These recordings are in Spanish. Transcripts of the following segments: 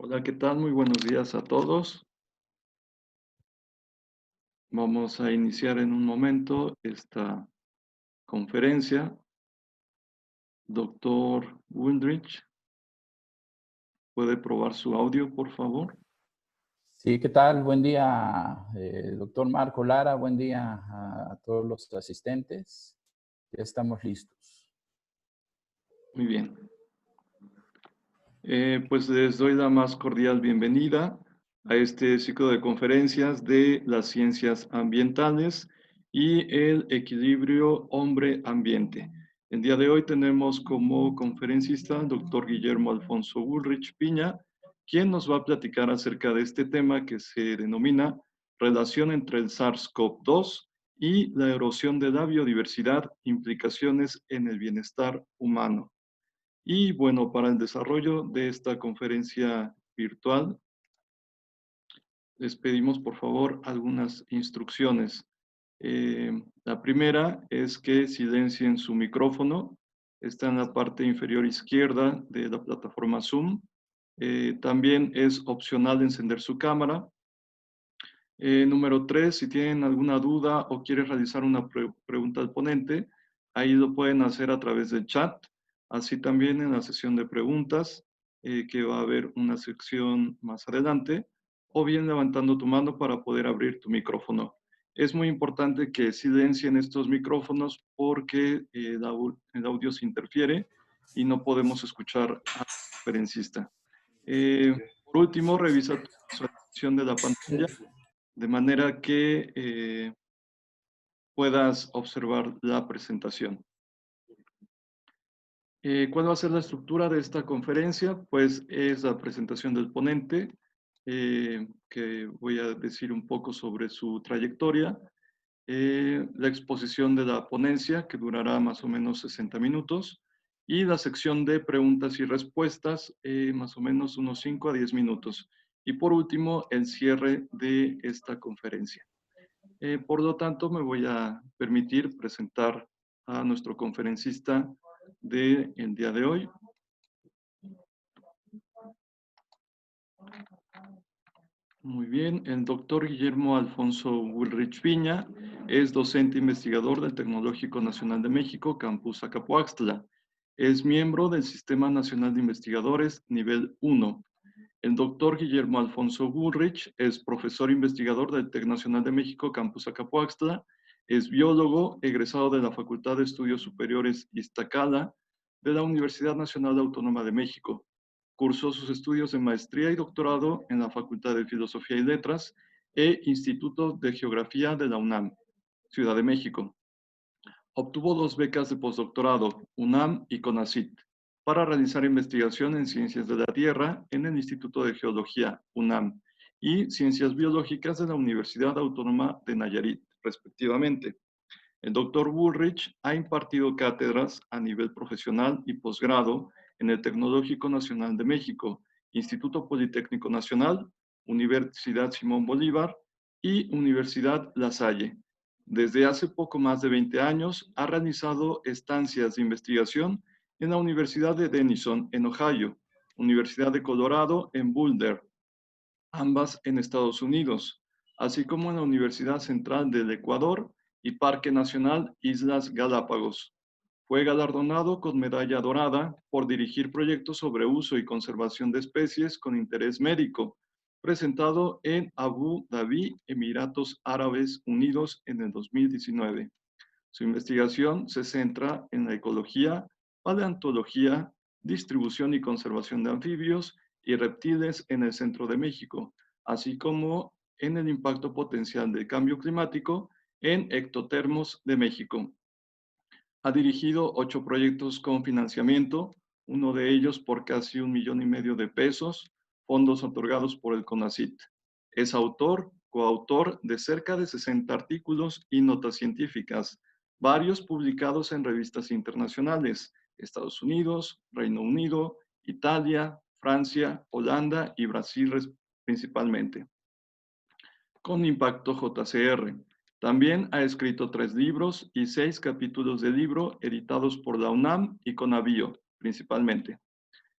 Hola, ¿qué tal? Muy buenos días a todos. Vamos a iniciar en un momento esta conferencia. Doctor Windrich, ¿puede probar su audio, por favor? Sí, ¿qué tal? Buen día, doctor Marco Lara. Buen día a todos los asistentes. Ya estamos listos. Muy bien. Pues les doy la más cordial bienvenida a este ciclo de conferencias de las ciencias ambientales y el equilibrio hombre-ambiente. El día de hoy tenemos como conferencista al doctor Guillermo Alfonso Ulrich Piña, quien nos va a platicar acerca de este tema que se denomina relación entre el SARS-CoV-2 y la erosión de la biodiversidad, implicaciones en el bienestar humano. Y bueno, para el desarrollo de esta conferencia virtual, les pedimos por favor algunas instrucciones. La primera es que silencien su micrófono. Está en la parte inferior izquierda de la plataforma Zoom. También es opcional encender su cámara. Número 3, si tienen alguna duda o quieren realizar una pregunta al ponente, ahí lo pueden hacer a través del chat. Así también en la sesión de preguntas, que va a haber una sección más adelante, o bien levantando tu mano para poder abrir tu micrófono. Es muy importante que silencien estos micrófonos porque el audio se interfiere y no podemos escuchar al conferencista. Por último, revisa tu visualización de la pantalla de manera que puedas observar la presentación. ¿Cuál va a ser la estructura de esta conferencia? Pues es la presentación del ponente, que voy a decir un poco sobre su trayectoria, la exposición de la ponencia, que durará más o menos 60 minutos, y la sección de preguntas y respuestas, más o menos unos 5 a 10 minutos. Y por último, el cierre de esta conferencia. Por lo tanto, me voy a permitir presentar a nuestro conferencista del día de hoy. Muy bien, el doctor Guillermo Alfonso Ulrich Piña es docente investigador del Tecnológico Nacional de México, Campus Acapoaxtla. Es miembro del Sistema Nacional de Investigadores Nivel 1. El doctor Guillermo Alfonso Ulrich es profesor investigador del TEC Nacional de México, Campus Acapoaxtla. Es biólogo, egresado de la Facultad de Estudios Superiores Iztacala de la Universidad Nacional Autónoma de México. Cursó sus estudios de maestría y doctorado en la Facultad de Filosofía y Letras e Instituto de Geografía de la UNAM, Ciudad de México. Obtuvo 2 becas de postdoctorado, UNAM y CONACYT, para realizar investigación en ciencias de la Tierra en el Instituto de Geología, UNAM, y ciencias biológicas de la Universidad Autónoma de Nayarit, respectivamente. El doctor Bullrich ha impartido cátedras a nivel profesional y posgrado en el Tecnológico Nacional de México, Instituto Politécnico Nacional, Universidad Simón Bolívar y Universidad La Salle. Desde hace poco más de 20 años ha realizado estancias de investigación en la Universidad de Denison, en Ohio, Universidad de Colorado, en Boulder, ambas en Estados Unidos, así como en la Universidad Central del Ecuador y Parque Nacional Islas Galápagos. Fue galardonado con medalla dorada por dirigir proyectos sobre uso y conservación de especies con interés médico, presentado en Abu Dhabi, Emiratos Árabes Unidos, en el 2019. Su investigación se centra en la ecología, paleontología, distribución y conservación de anfibios y reptiles en el centro de México, así como en el impacto potencial del cambio climático en ectotermos de México. Ha dirigido 8 proyectos con financiamiento, uno de ellos por casi $1,5 millones de pesos, fondos otorgados por el CONACYT. Es autor, coautor de cerca de 60 artículos y notas científicas, varios publicados en revistas internacionales, Estados Unidos, Reino Unido, Italia, Francia, Holanda y Brasil principalmente. Con Impacto JCR. También ha escrito 3 libros y 6 capítulos de libro editados por la UNAM y Conavio, principalmente.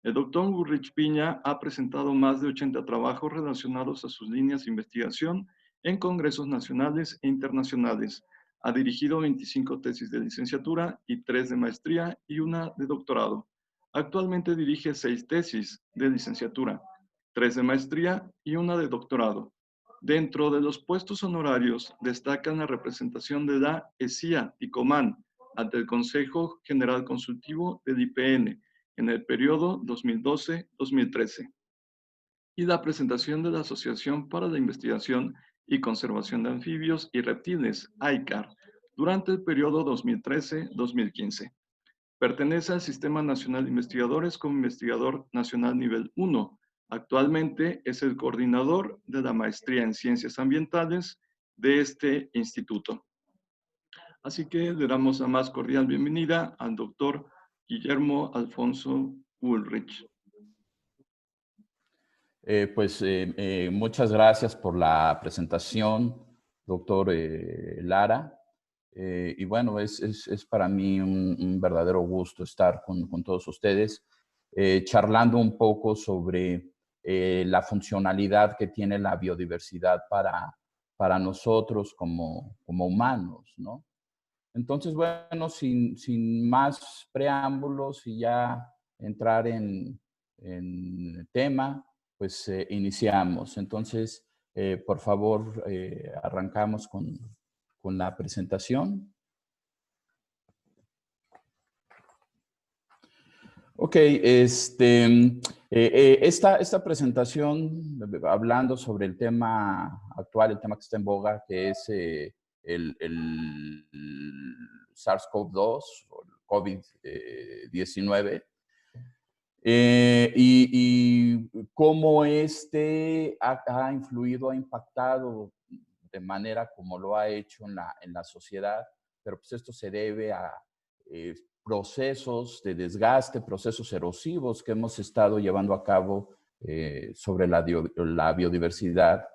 El doctor Ulrich Piña ha presentado más de 80 trabajos relacionados a sus líneas de investigación en congresos nacionales e internacionales. Ha dirigido 25 tesis de licenciatura y 3 de maestría y una de doctorado. Actualmente dirige 6 tesis de licenciatura, 3 de maestría y una de doctorado. Dentro de los puestos honorarios destacan la representación de la ESIA Ticomán ante el Consejo General Consultivo del IPN en el periodo 2012-2013 y la presentación de la Asociación para la Investigación y Conservación de Anfibios y Reptiles, AICAR, durante el periodo 2013-2015. Pertenece al Sistema Nacional de Investigadores como investigador nacional nivel 1. Actualmente es el coordinador de la maestría en Ciencias Ambientales de este instituto. Así que le damos la más cordial bienvenida al doctor Guillermo Alfonso Ulrich. Muchas gracias por la presentación, doctor Lara. Y bueno, es para mí un verdadero gusto estar con todos ustedes, charlando un poco sobre la funcionalidad que tiene la biodiversidad para nosotros como humanos, ¿no? Entonces, bueno, sin más preámbulos y ya entrar en tema, pues iniciamos. Entonces, por favor, arrancamos con la presentación. Ok, esta presentación, hablando sobre el tema actual, el tema que está en boga, que es el SARS-CoV-2 o el COVID-19, y cómo ha influido, ha impactado de manera como lo ha hecho en la sociedad, pero pues esto se debe a procesos de desgaste, procesos erosivos que hemos estado llevando a cabo sobre la biodiversidad.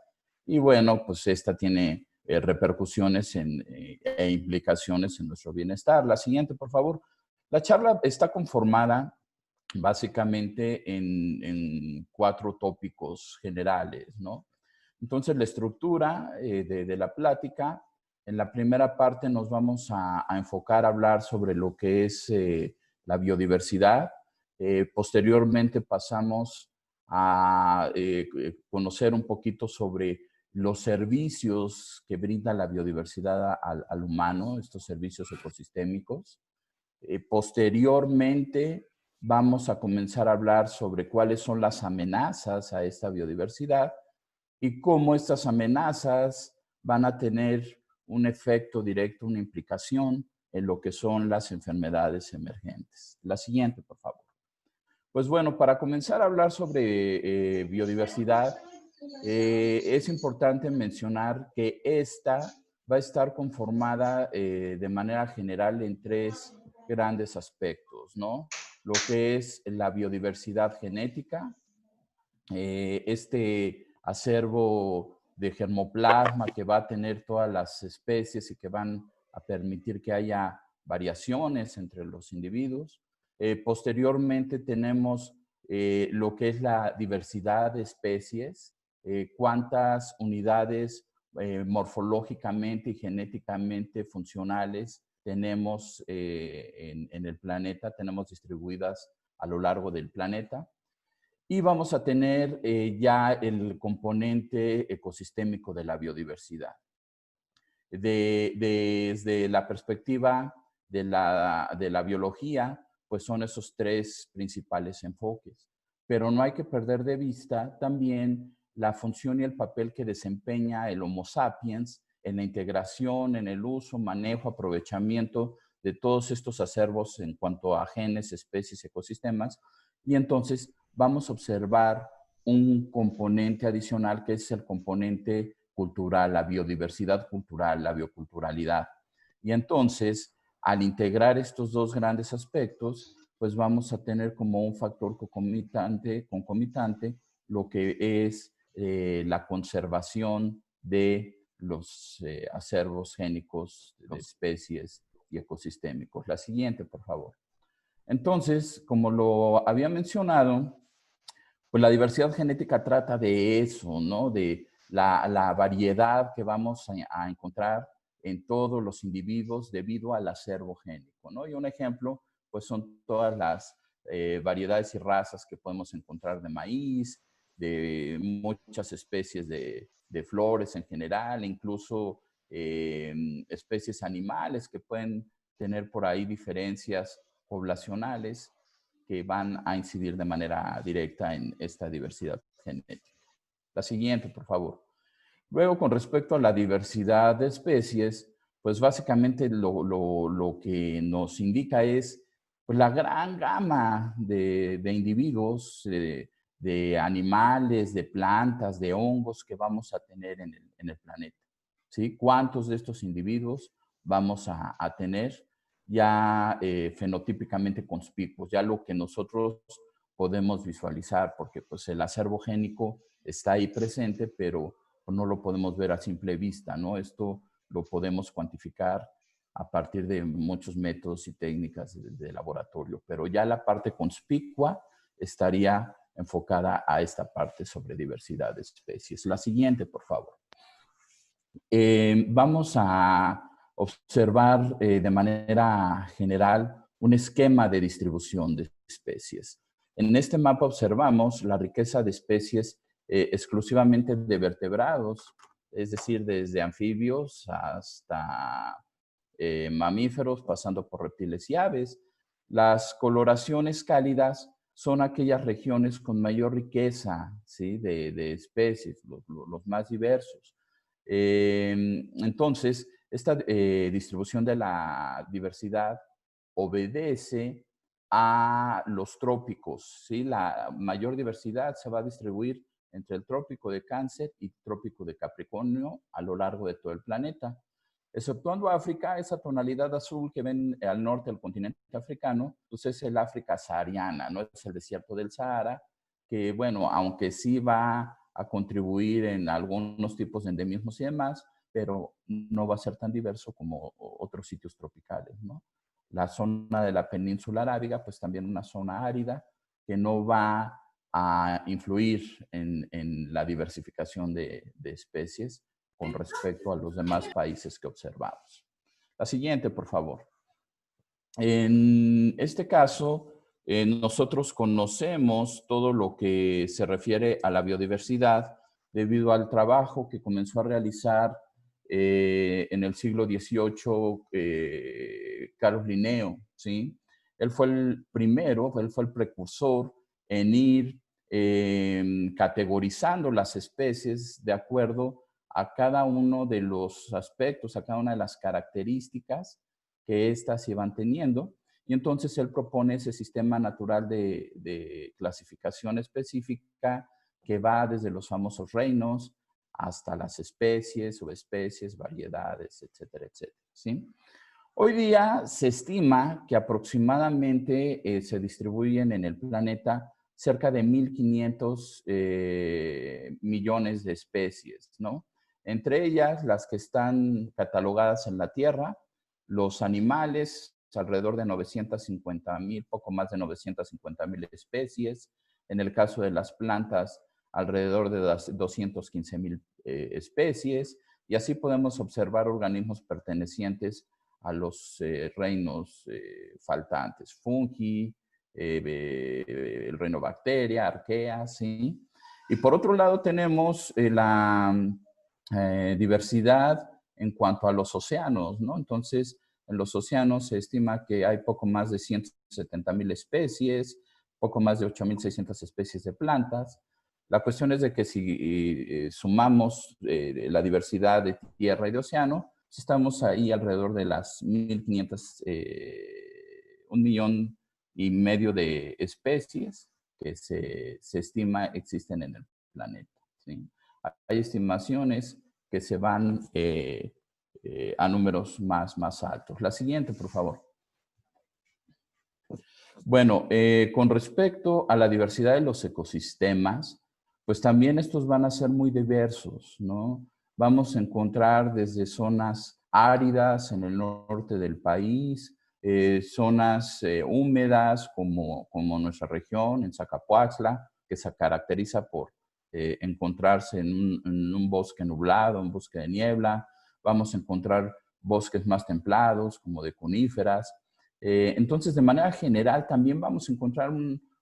Y bueno, pues esta tiene repercusiones e implicaciones en nuestro bienestar. La siguiente, por favor. La charla está conformada básicamente en 4 tópicos generales, ¿no? Entonces, la estructura de la plática, en la primera parte nos vamos a enfocar a hablar sobre lo que es la biodiversidad. Posteriormente pasamos a conocer un poquito sobre los servicios que brinda la biodiversidad al humano, estos servicios ecosistémicos. Posteriormente vamos a comenzar a hablar sobre cuáles son las amenazas a esta biodiversidad y cómo estas amenazas van a tener un efecto directo, una implicación en lo que son las enfermedades emergentes. La siguiente, por favor. Pues bueno, para comenzar a hablar sobre biodiversidad, es importante mencionar que esta va a estar conformada de manera general en 3 grandes aspectos, ¿no? Lo que es la biodiversidad genética, este acervo de germoplasma que va a tener todas las especies y que van a permitir que haya variaciones entre los individuos. Posteriormente tenemos lo que es la diversidad de especies, cuántas unidades morfológicamente y genéticamente funcionales tenemos en el planeta, tenemos distribuidas a lo largo del planeta. Y vamos a tener ya el componente ecosistémico de la biodiversidad. Desde la perspectiva de la biología, pues son esos 3 principales enfoques. Pero no hay que perder de vista también la función y el papel que desempeña el Homo sapiens en la integración, en el uso, manejo, aprovechamiento de todos estos acervos en cuanto a genes, especies, ecosistemas. Y entonces vamos a observar un componente adicional que es el componente cultural, la biodiversidad cultural, la bioculturalidad. Y entonces, al integrar estos 2 grandes aspectos, pues vamos a tener como un factor concomitante lo que es la conservación de los acervos génicos de especies y ecosistémicos. La siguiente, por favor. Entonces, como lo había mencionado, pues la diversidad genética trata de eso, ¿no? De la variedad que vamos a encontrar en todos los individuos debido al acervo génico, ¿no? Y un ejemplo, pues son todas las variedades y razas que podemos encontrar de maíz, de muchas especies de flores en general, incluso especies animales que pueden tener por ahí diferencias poblacionales que van a incidir de manera directa en esta diversidad genética. La siguiente, por favor. Luego, con respecto a la diversidad de especies, pues básicamente lo que nos indica es pues, la gran gama de individuos, de animales, de plantas, de hongos que vamos a tener en el planeta. ¿Sí? ¿Cuántos de estos individuos vamos a tener ya fenotípicamente conspicuos? Ya lo que nosotros podemos visualizar, porque pues el acervo génico está ahí presente, pero no lo podemos ver a simple vista, ¿no? Esto lo podemos cuantificar a partir de muchos métodos y técnicas de laboratorio, pero ya la parte conspicua estaría enfocada a esta parte sobre diversidad de especies. La siguiente, por favor. Vamos a observar de manera general un esquema de distribución de especies. En este mapa observamos la riqueza de especies exclusivamente de vertebrados, es decir, desde anfibios hasta mamíferos, pasando por reptiles y aves. Las coloraciones cálidas son aquellas regiones con mayor riqueza, ¿sí? de especies, los más diversos. Entonces, esta distribución de la diversidad obedece a los trópicos, ¿sí? La mayor diversidad se va a distribuir entre el trópico de Cáncer y el trópico de Capricornio a lo largo de todo el planeta. Exceptuando África, esa tonalidad azul que ven al norte del continente africano, pues es el África sahariana, no es el desierto del Sahara, que bueno, aunque sí va a contribuir en algunos tipos de endemismos y demás, pero no va a ser tan diverso como otros sitios tropicales, ¿no? La zona de la península arábiga, pues también una zona árida que no va a influir en la diversificación de especies con respecto a los demás países que observamos. La siguiente, por favor. En este caso, nosotros conocemos todo lo que se refiere a la biodiversidad debido al trabajo que comenzó a realizar en el siglo XVIII Carlos Linneo, ¿sí? Él fue el primero, él fue el precursor en ir categorizando las especies de acuerdo a cada uno de los aspectos, a cada una de las características que éstas iban teniendo. Y entonces él propone ese sistema natural de clasificación específica que va desde los famosos reinos hasta las especies, subespecies, variedades, etcétera, etcétera. ¿Sí? Hoy día se estima que aproximadamente se distribuyen en el planeta cerca de 1.500 millones de especies, ¿no? Entre ellas, las que están catalogadas en la Tierra, los animales, alrededor de 950,000, poco más de 950,000 especies. En el caso de las plantas, alrededor de las 215,000 especies. Y así podemos observar organismos pertenecientes a los reinos faltantes, fungi, el reino bacteria, arquea, ¿sí? Y por otro lado tenemos la diversidad en cuanto a los océanos, ¿no? Entonces, en los océanos se estima que hay poco más de 170,000 especies, poco más de 8,600 especies de plantas. La cuestión es de que si sumamos la diversidad de tierra y de océano, estamos ahí alrededor de las 1.500, 1,500,000 de especies que se estima existen en el planeta, ¿sí? Hay estimaciones que se van a números más altos. La siguiente, por favor. Bueno, con respecto a la diversidad de los ecosistemas, pues también estos van a ser muy diversos, ¿no? Vamos a encontrar desde zonas áridas en el norte del país zonas húmedas como nuestra región, en Zacapuaxtla, que se caracteriza por encontrarse en un bosque nublado, un bosque de niebla. Vamos a encontrar bosques más templados, como de coníferas. Entonces, de manera general, también vamos a encontrar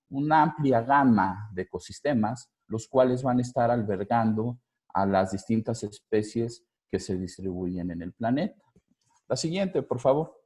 una amplia gama de ecosistemas, los cuales van a estar albergando a las distintas especies que se distribuyen en el planeta. La siguiente, por favor.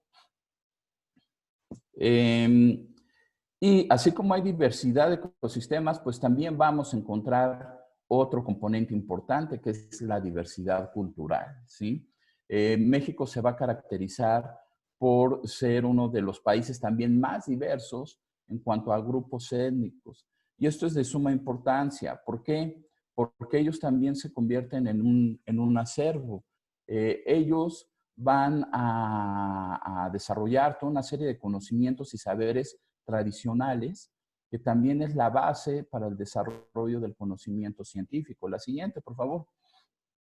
Y así como hay diversidad de ecosistemas, pues también vamos a encontrar otro componente importante, que es la diversidad cultural, ¿sí? México se va a caracterizar por ser uno de los países también más diversos en cuanto a grupos étnicos. Y esto es de suma importancia. ¿Por qué? Porque ellos también se convierten en un acervo. Ellos van a desarrollar toda una serie de conocimientos y saberes tradicionales, que también es la base para el desarrollo del conocimiento científico. La siguiente, por favor.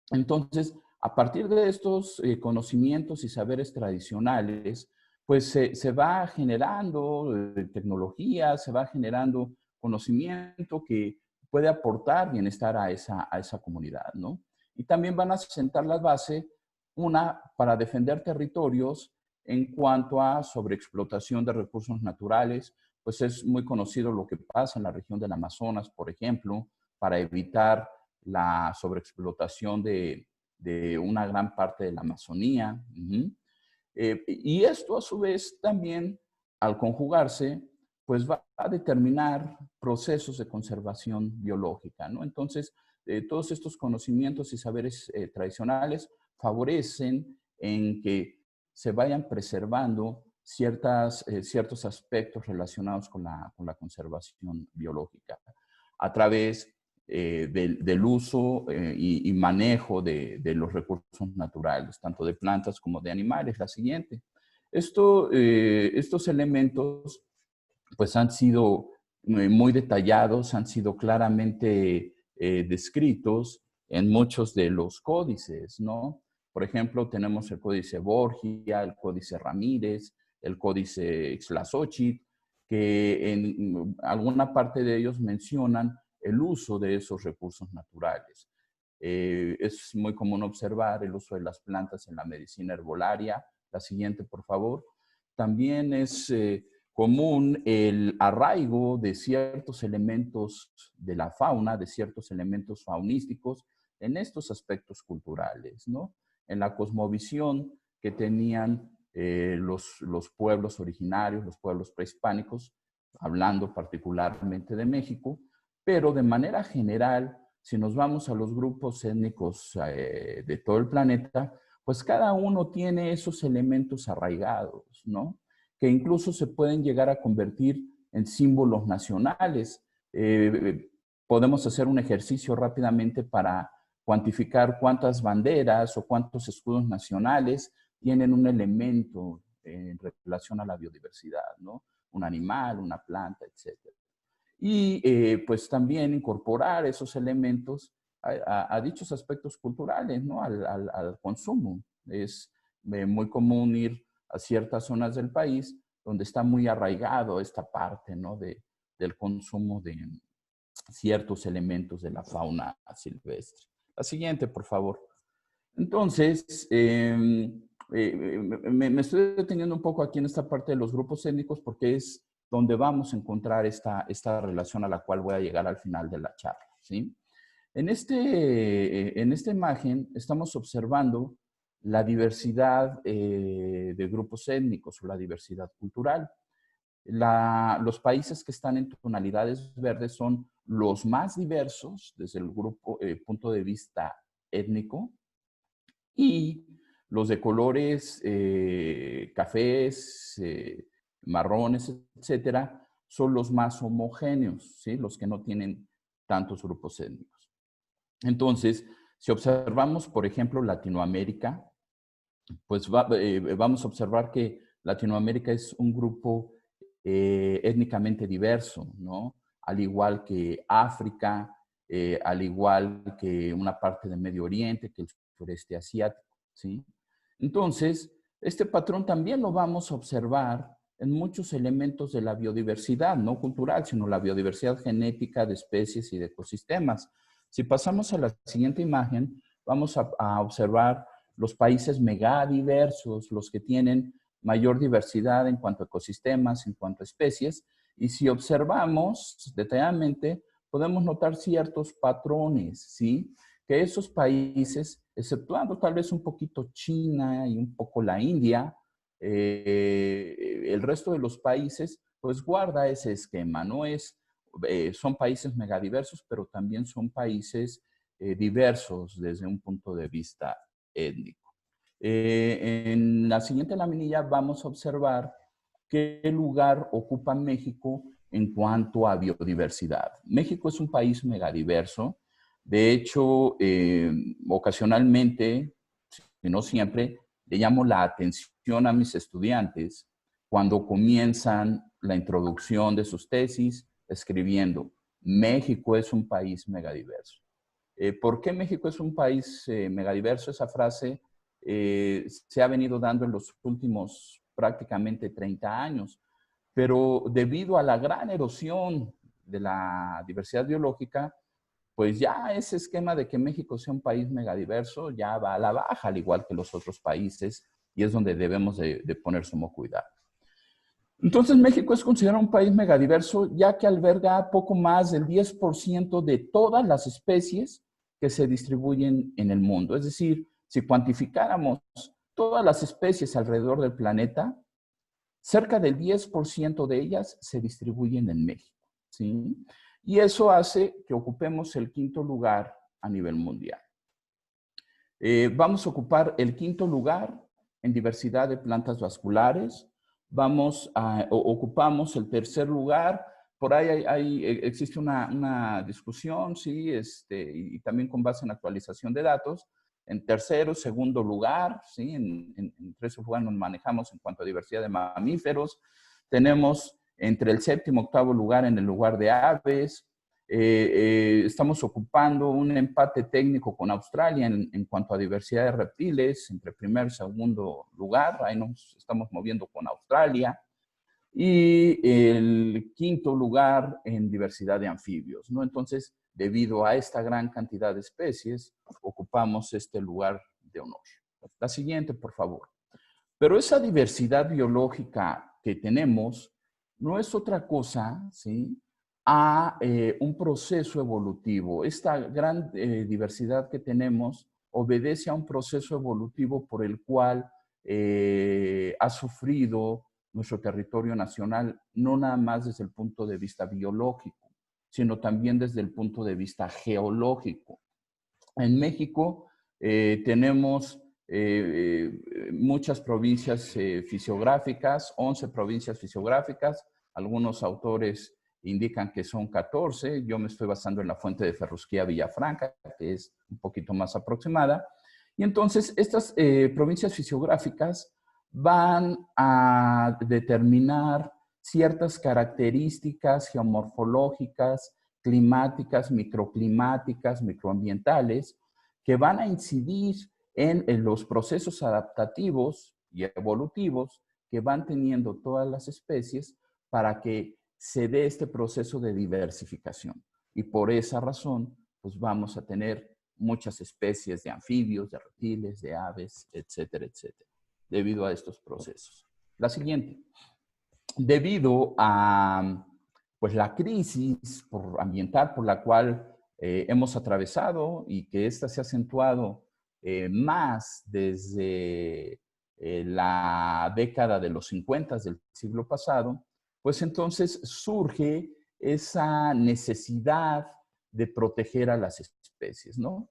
Entonces, a partir de estos conocimientos y saberes tradicionales, pues se va generando tecnología, se va generando conocimiento que puede aportar bienestar a esa comunidad, ¿no? Y también van a sentar la base, una, para defender territorios en cuanto a sobreexplotación de recursos naturales. Pues es muy conocido lo que pasa en la región del Amazonas, por ejemplo, para evitar la sobreexplotación de una gran parte de la Amazonía. Y esto a su vez también, al conjugarse, pues va a determinar procesos de conservación biológica, ¿no? Entonces, todos estos conocimientos y saberes tradicionales favorecen en que se vayan preservando ciertos aspectos relacionados con la conservación biológica a través del uso y manejo de los recursos naturales, tanto de plantas como de animales. La siguiente. Estos elementos pues han sido muy detallados, han sido claramente descritos en muchos de los códices, ¿no? Por ejemplo, tenemos el códice Borgia, el códice Ramírez, el códice Ixtlazóchitl, que en alguna parte de ellos mencionan el uso de esos recursos naturales. Es muy común observar el uso de las plantas en la medicina herbolaria. La siguiente, por favor. También es común el arraigo de ciertos elementos de la fauna, de ciertos elementos faunísticos en estos aspectos culturales, ¿no? En la cosmovisión que tenían los pueblos originarios, los pueblos prehispánicos, hablando particularmente de México, pero de manera general, si nos vamos a los grupos étnicos de todo el planeta, pues cada uno tiene esos elementos arraigados, ¿no? Que incluso se pueden llegar a convertir en símbolos nacionales. Podemos hacer un ejercicio rápidamente para cuantificar cuántas banderas o cuántos escudos nacionales tienen un elemento en relación a la biodiversidad, ¿no? Un animal, una planta, etc. Y pues también incorporar esos elementos a dichos aspectos culturales, ¿no? Al consumo. Es muy común ir a ciertas zonas del país donde está muy arraigado esta parte, ¿no? Del consumo de ciertos elementos de la fauna silvestre. La siguiente, por favor. Entonces, me estoy deteniendo un poco aquí en esta parte de los grupos étnicos porque es donde vamos a encontrar esta relación a la cual voy a llegar al final de la charla, ¿sí? En esta imagen estamos observando la diversidad de grupos étnicos o la diversidad cultural. Los países que están en tonalidades verdes son los más diversos desde el punto de vista étnico, y los de colores cafés, marrones, etcétera, son los más homogéneos, ¿sí? Los que no tienen tantos grupos étnicos. Entonces, si observamos, por ejemplo, Latinoamérica, pues vamos a observar que Latinoamérica es un grupo étnicamente diverso, ¿no? Al igual que África, al igual que una parte de Medio Oriente, que el sureste asiático, ¿sí? Entonces, Este patrón también lo vamos a observar en muchos elementos de la biodiversidad, no cultural, sino la biodiversidad genética de especies y de ecosistemas. Si pasamos a la siguiente imagen, vamos a observar los países megadiversos, los que tienen mayor diversidad en cuanto a ecosistemas, en cuanto a especies, y si observamos detalladamente, podemos notar ciertos patrones, ¿sí? Que esos países, exceptuando tal vez un poquito China y un poco la India, el resto de los países, pues guarda ese esquema, ¿no? Son países megadiversos, pero también son países diversos desde un punto de vista étnico. En la siguiente laminilla vamos a observar qué lugar ocupa México en cuanto a biodiversidad. México es un país megadiverso. De hecho, ocasionalmente, si no siempre, le llamo la atención a mis estudiantes cuando comienzan la introducción de sus tesis escribiendo: México es un país megadiverso. ¿Por qué México es un país megadiverso? Esa frase se ha venido dando en los últimos prácticamente 30 años, pero debido a la gran erosión de la diversidad biológica, pues ya ese esquema de que México sea un país megadiverso ya va a la baja, al igual que los otros países, y es donde debemos de poner sumo cuidado. Entonces, México es considerado un país megadiverso, ya que alberga poco más del 10% de todas las especies que se distribuyen en el mundo. Es decir, si cuantificáramos todas las especies alrededor del planeta, cerca del 10% de ellas se distribuyen en México, ¿sí? Y eso hace que ocupemos el quinto lugar a nivel mundial. Vamos a ocupar el quinto lugar en diversidad de plantas vasculares. Ocupamos el tercer lugar. Por ahí existe una discusión, ¿sí? Y también con base en actualización de datos. En tercero, segundo lugar, ¿sí? En tercer lugar nos manejamos en cuanto a diversidad de mamíferos. Tenemos entre el séptimo y octavo lugar en el lugar de aves. Estamos ocupando un empate técnico con Australia en cuanto a diversidad de reptiles, entre primer y segundo lugar. Ahí nos estamos moviendo con Australia. Y el quinto lugar en diversidad de anfibios, ¿no? Entonces, debido a esta gran cantidad de especies, ocupamos este lugar de honor. La siguiente, por favor. Pero esa diversidad biológica que tenemos no es otra cosa, ¿sí?, a un proceso evolutivo. Esta gran diversidad que tenemos obedece a un proceso evolutivo por el cual ha sufrido nuestro territorio nacional, no nada más desde el punto de vista biológico, sino también desde el punto de vista geológico. En México tenemos muchas provincias fisiográficas, 11 provincias fisiográficas. Algunos autores indican que son 14. Yo me estoy basando en la fuente de Ferrusquía Villafranca, que es un poquito más aproximada. Y entonces estas provincias fisiográficas van a determinar ciertas características geomorfológicas, climáticas, microclimáticas, microambientales, que van a incidir en los procesos adaptativos y evolutivos que van teniendo todas las especies para que se dé este proceso de diversificación. Y por esa razón, pues vamos a tener muchas especies de anfibios, de reptiles, de aves, etcétera, etcétera, debido a estos procesos. La siguiente. Debido a pues, la crisis ambiental por la cual hemos atravesado y que esta se ha acentuado más desde la década de los 50 del siglo pasado, pues entonces surge esa necesidad de proteger a las especies, ¿no?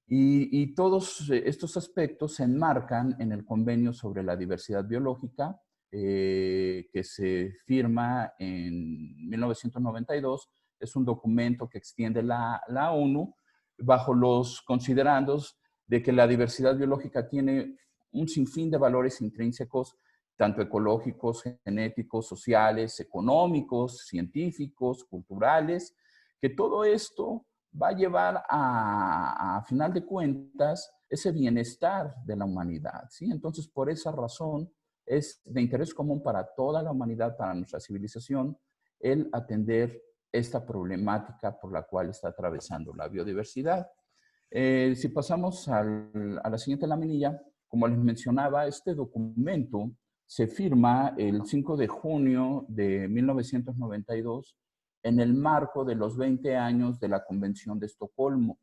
Y todos estos aspectos se enmarcan en el Convenio sobre la Diversidad Biológica, que se firma en 1992. Es un documento que extiende la ONU bajo los considerandos de que la diversidad biológica tiene un sinfín de valores intrínsecos, tanto ecológicos, genéticos, sociales, económicos, científicos, culturales, que todo esto va a llevar a final de cuentas, ese bienestar de la humanidad, ¿sí? Entonces, por esa razón, es de interés común para toda la humanidad, para nuestra civilización, el atender esta problemática por la cual está atravesando la biodiversidad. Si pasamos a la siguiente laminilla, como les mencionaba, este documento se firma el 5 de junio de 1992 en el marco de los 20 años de la Convención de Estocolmo.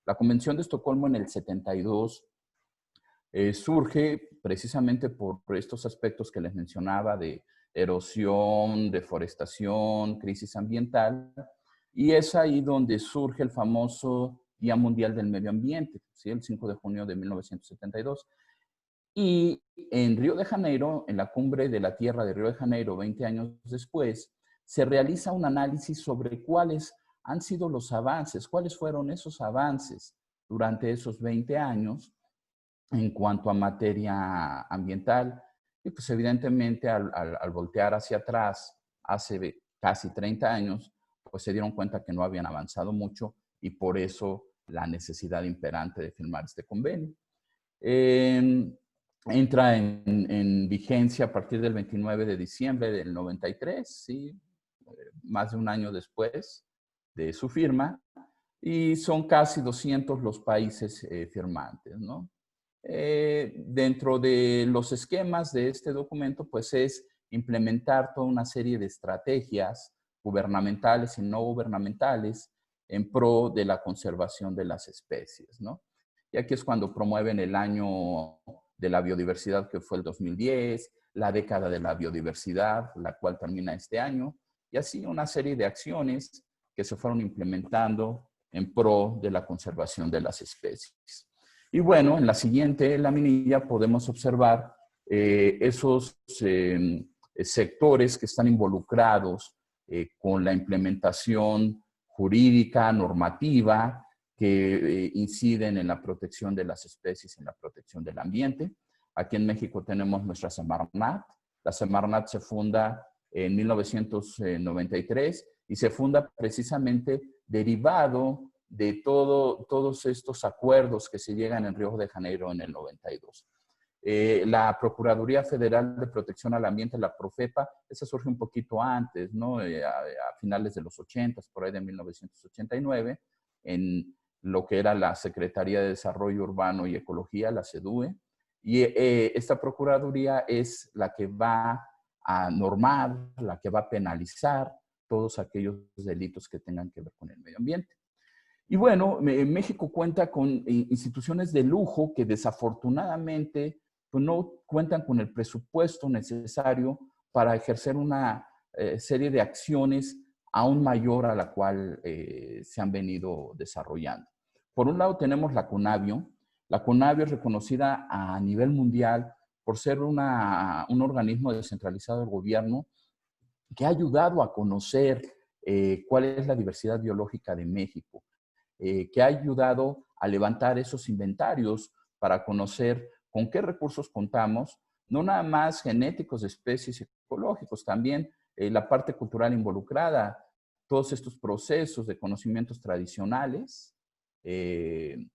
La Convención de Estocolmo en el 72 surge precisamente por estos aspectos que les mencionaba de erosión, deforestación, crisis ambiental, y es ahí donde surge el famoso Día Mundial del Medio Ambiente, ¿sí? El 5 de junio de 1972. Y en Río de Janeiro, en la Cumbre de la Tierra de Río de Janeiro, 20 años después, se realiza un análisis sobre cuáles han sido los avances, cuáles fueron esos avances durante esos 20 años en cuanto a materia ambiental. Y pues evidentemente al voltear hacia atrás, hace casi 30 años, pues se dieron cuenta que no habían avanzado mucho y por eso la necesidad imperante de firmar este convenio. Entra en vigencia a partir del 29 de diciembre del 93, ¿sí? Más de un año después de su firma, y son casi 200 los países firmantes, ¿no? Dentro de los esquemas de este documento, pues es implementar toda una serie de estrategias gubernamentales y no gubernamentales en pro de la conservación de las especies, ¿no? Y aquí es cuando promueven el año de la biodiversidad, que fue el 2010, la década de la biodiversidad, la cual termina este año, y así una serie de acciones que se fueron implementando en pro de la conservación de las especies. Y bueno, en la siguiente laminilla podemos observar esos sectores que están involucrados con la implementación jurídica, normativa, que inciden en la protección de las especies, en la protección del ambiente. Aquí en México tenemos nuestra Semarnat. La Semarnat se funda en 1993 y se funda precisamente derivado de todos estos acuerdos que se llegan en Río de Janeiro en el 92. La Procuraduría Federal de Protección al Ambiente, la Profepa, esa surge un poquito antes, ¿no? A finales de los 80, por ahí de 1989, en lo que era la Secretaría de Desarrollo Urbano y Ecología, la SEDUE, y esta Procuraduría es la que va a normar, la que va a penalizar todos aquellos delitos que tengan que ver con el medio ambiente. Y bueno, México cuenta con instituciones de lujo que desafortunadamente pues, no cuentan con el presupuesto necesario para ejercer una serie de acciones aún mayor a la cual se han venido desarrollando. Por un lado tenemos la CONABIO. La CONABIO es reconocida a nivel mundial por ser un organismo descentralizado del gobierno que ha ayudado a conocer cuál es la diversidad biológica de México, que ha ayudado a levantar esos inventarios para conocer con qué recursos contamos, no nada más genéticos de especies ecológicos, también la parte cultural involucrada, todos estos procesos de conocimientos tradicionales que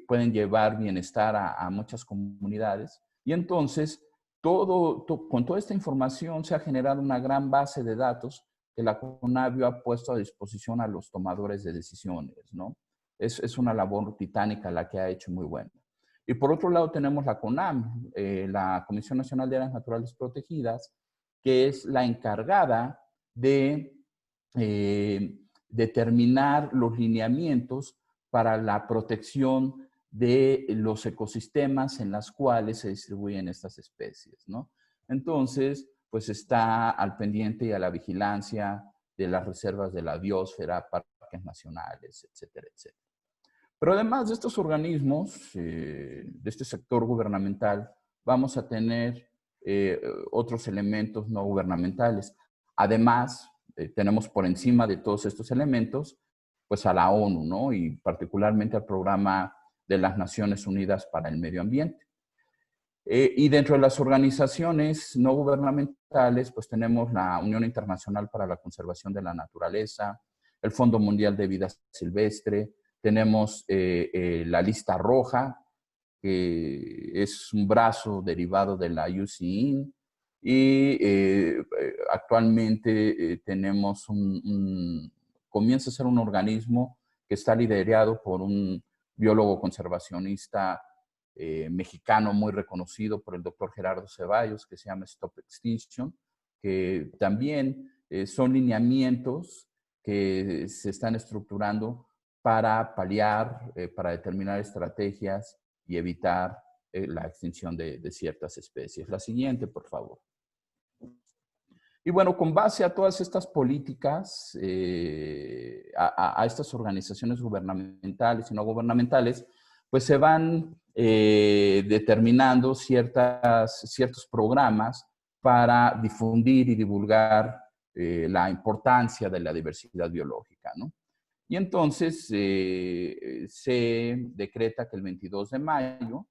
pueden llevar bienestar a muchas comunidades. Y entonces, con toda esta información se ha generado una gran base de datos que la CONABIO ha puesto a disposición a los tomadores de decisiones, ¿no? Es una labor titánica la que ha hecho muy buena. Y por otro lado tenemos la CONAM, la Comisión Nacional de Áreas Naturales Protegidas, que es la encargada de determinar los lineamientos para la protección de los ecosistemas en los cuales se distribuyen estas especies, ¿no? Entonces, pues está al pendiente y a la vigilancia de las reservas de la biosfera, parques nacionales, etcétera, etcétera. Pero además de estos organismos, de este sector gubernamental, vamos a tener otros elementos no gubernamentales. Además, tenemos por encima de todos estos elementos, pues a la ONU, ¿no? Y particularmente al Programa de las Naciones Unidas para el Medio Ambiente. Y dentro de las organizaciones no gubernamentales, pues tenemos la Unión Internacional para la Conservación de la Naturaleza, el Fondo Mundial de Vida Silvestre, Tenemos la lista roja, que es un brazo derivado de la UCIN, y actualmente tenemos comienza a ser un organismo que está liderado por un biólogo conservacionista mexicano muy reconocido por el doctor Gerardo Ceballos, que se llama Stop Extinction, que también son lineamientos que se están estructurando para paliar, para determinar estrategias y evitar la extinción de ciertas especies. La siguiente, por favor. Y bueno, con base a todas estas políticas, a estas organizaciones gubernamentales y no gubernamentales, pues se van determinando ciertos programas para difundir y divulgar la importancia de la diversidad biológica, ¿no? Y entonces se decreta que el 22 de mayo,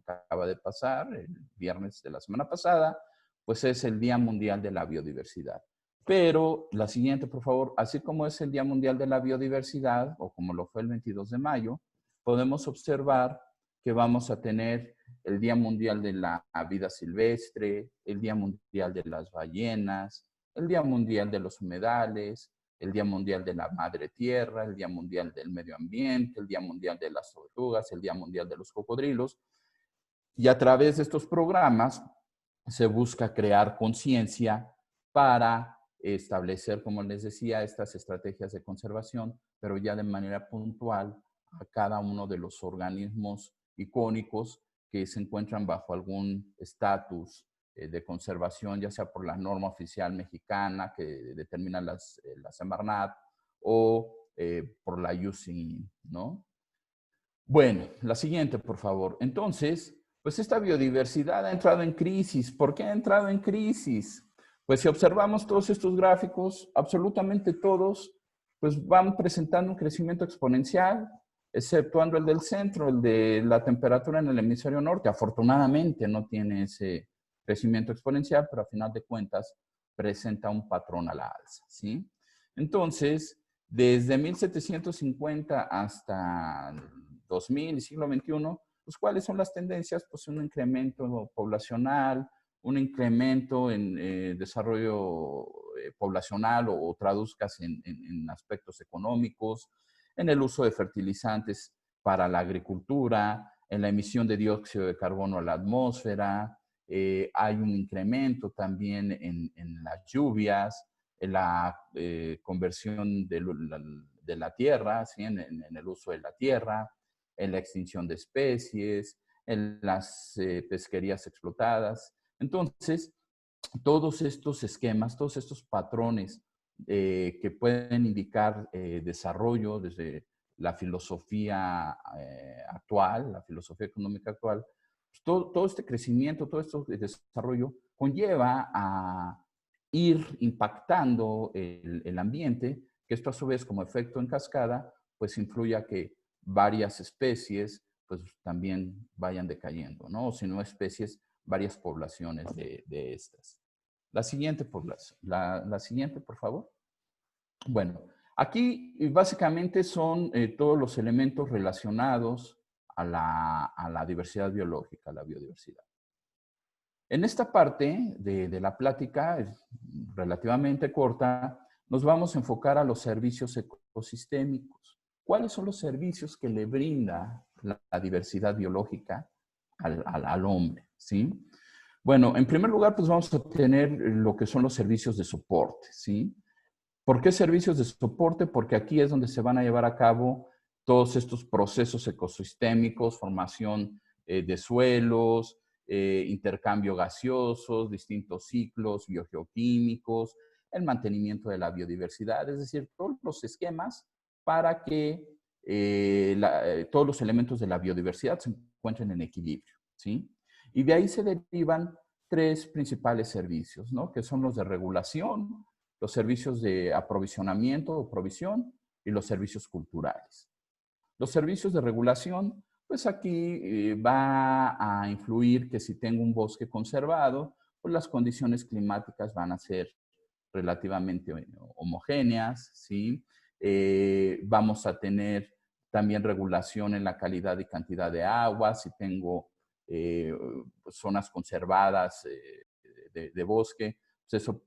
acaba de pasar, el viernes de la semana pasada, pues es el Día Mundial de la Biodiversidad. Pero la siguiente, por favor, así como es el Día Mundial de la Biodiversidad, o como lo fue el 22 de mayo, podemos observar que vamos a tener el Día Mundial de la Vida Silvestre, el Día Mundial de las Ballenas, el Día Mundial de los Humedales, el Día Mundial de la Madre Tierra, el Día Mundial del Medio Ambiente, el Día Mundial de las Tortugas, el Día Mundial de los Cocodrilos. Y a través de estos programas se busca crear conciencia para establecer, como les decía, estas estrategias de conservación, pero ya de manera puntual a cada uno de los organismos icónicos que se encuentran bajo algún estatus de conservación, ya sea por la norma oficial mexicana que determina la Semarnat o por la UCIN, ¿no? Bueno, la siguiente, por favor. Entonces, pues esta biodiversidad ha entrado en crisis. ¿Por qué ha entrado en crisis? Pues si observamos todos estos gráficos, absolutamente todos, pues van presentando un crecimiento exponencial, exceptuando el del centro, el de la temperatura en el hemisferio norte. Afortunadamente no tiene ese crecimiento exponencial, pero a final de cuentas presenta un patrón a la alza, ¿sí? Entonces, desde 1750 hasta 2000, siglo XXI, pues, ¿cuáles son las tendencias? Pues un incremento poblacional, un incremento en desarrollo poblacional o traduzcas en aspectos económicos, en el uso de fertilizantes para la agricultura, en la emisión de dióxido de carbono a la atmósfera, hay un incremento también en las lluvias, en la conversión de la tierra, ¿sí? en el uso de la tierra, en la extinción de especies, en las pesquerías explotadas. Entonces, todos estos esquemas, todos estos patrones que pueden indicar desarrollo desde la filosofía actual, la filosofía económica actual, pues todo este crecimiento, todo este desarrollo conlleva a ir impactando el ambiente, que esto a su vez como efecto en cascada, pues influye a que varias especies pues también vayan decayendo, ¿no? O si no especies, varias poblaciones de estas. La siguiente población, la siguiente, por favor. Bueno, aquí básicamente son todos los elementos relacionados a la diversidad biológica, a la biodiversidad. En esta parte de la plática, relativamente corta, nos vamos a enfocar a los servicios ecosistémicos. ¿Cuáles son los servicios que le brinda la diversidad biológica al hombre? ¿Sí? Bueno, en primer lugar, pues vamos a tener lo que son los servicios de soporte, ¿sí? ¿Por qué servicios de soporte? Porque aquí es donde se van a llevar a cabo todos estos procesos ecosistémicos, formación de suelos, intercambio gaseosos, distintos ciclos biogeoquímicos, el mantenimiento de la biodiversidad, es decir, todos los esquemas para que todos los elementos de la biodiversidad se encuentren en equilibrio, ¿sí? Y de ahí se derivan tres principales servicios, ¿no? Que son los de regulación, los servicios de aprovisionamiento o provisión y los servicios culturales. Los servicios de regulación, pues aquí va a influir que si tengo un bosque conservado, pues las condiciones climáticas van a ser relativamente homogéneas, ¿sí? Vamos a tener también regulación en la calidad y cantidad de agua, si tengo zonas conservadas de bosque, pues eso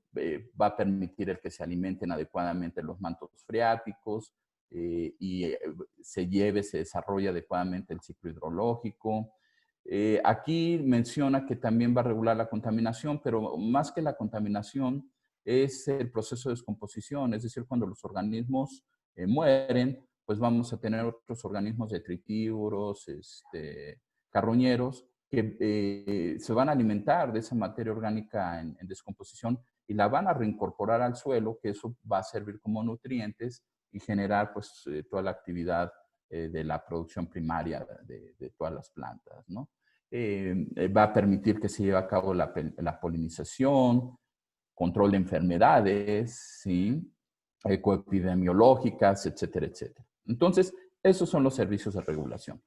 va a permitir el que se alimenten adecuadamente los mantos freáticos y se desarrolle adecuadamente el ciclo hidrológico. Aquí menciona que también va a regular la contaminación, pero más que la contaminación es el proceso de descomposición, es decir, cuando los organismos mueren, pues vamos a tener otros organismos detritívoros, carroñeros, que se van a alimentar de esa materia orgánica en descomposición y la van a reincorporar al suelo, que eso va a servir como nutrientes y generar pues toda la actividad de la producción primaria de todas las plantas, ¿no? Va a permitir que se lleve a cabo la polinización, control de enfermedades, ¿sí? Ecoepidemiológicas, etcétera, etcétera. Entonces, esos son los servicios de regulación.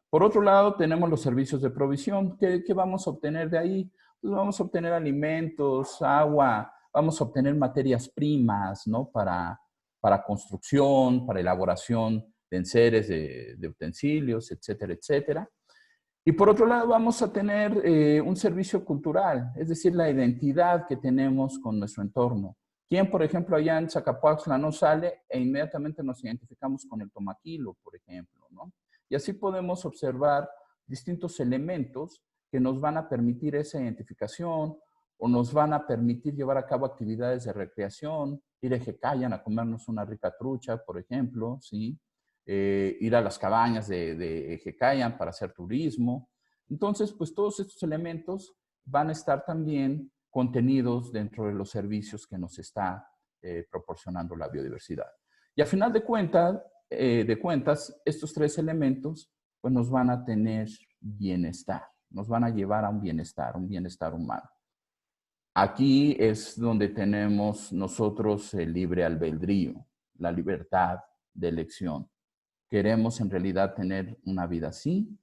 Por otro lado, tenemos los servicios de provisión. ¿Qué vamos a obtener de ahí? Pues vamos a obtener alimentos, agua, vamos a obtener materias primas, ¿no? Para construcción, para elaboración de enseres, de utensilios, etcétera, etcétera. Y por otro lado, vamos a tener un servicio cultural, es decir, la identidad que tenemos con nuestro entorno. ¿Quién, por ejemplo, allá en Zacapuaxtla no sale e inmediatamente nos identificamos con el tomaquilo, por ejemplo, ¿no? Y así podemos observar distintos elementos que nos van a permitir esa identificación o nos van a permitir llevar a cabo actividades de recreación, ir a Ejecayán a comernos una rica trucha, por ejemplo, ¿sí? Ir a las cabañas de Ejecayán para hacer turismo. Entonces, pues todos estos elementos van a estar también contenidos dentro de los servicios que nos está proporcionando la biodiversidad. Y a final de cuentas, estos tres elementos pues nos van a tener bienestar, nos van a llevar a un bienestar humano. Aquí es donde tenemos nosotros el libre albedrío, la libertad de elección. ¿Queremos en realidad tener una vida así?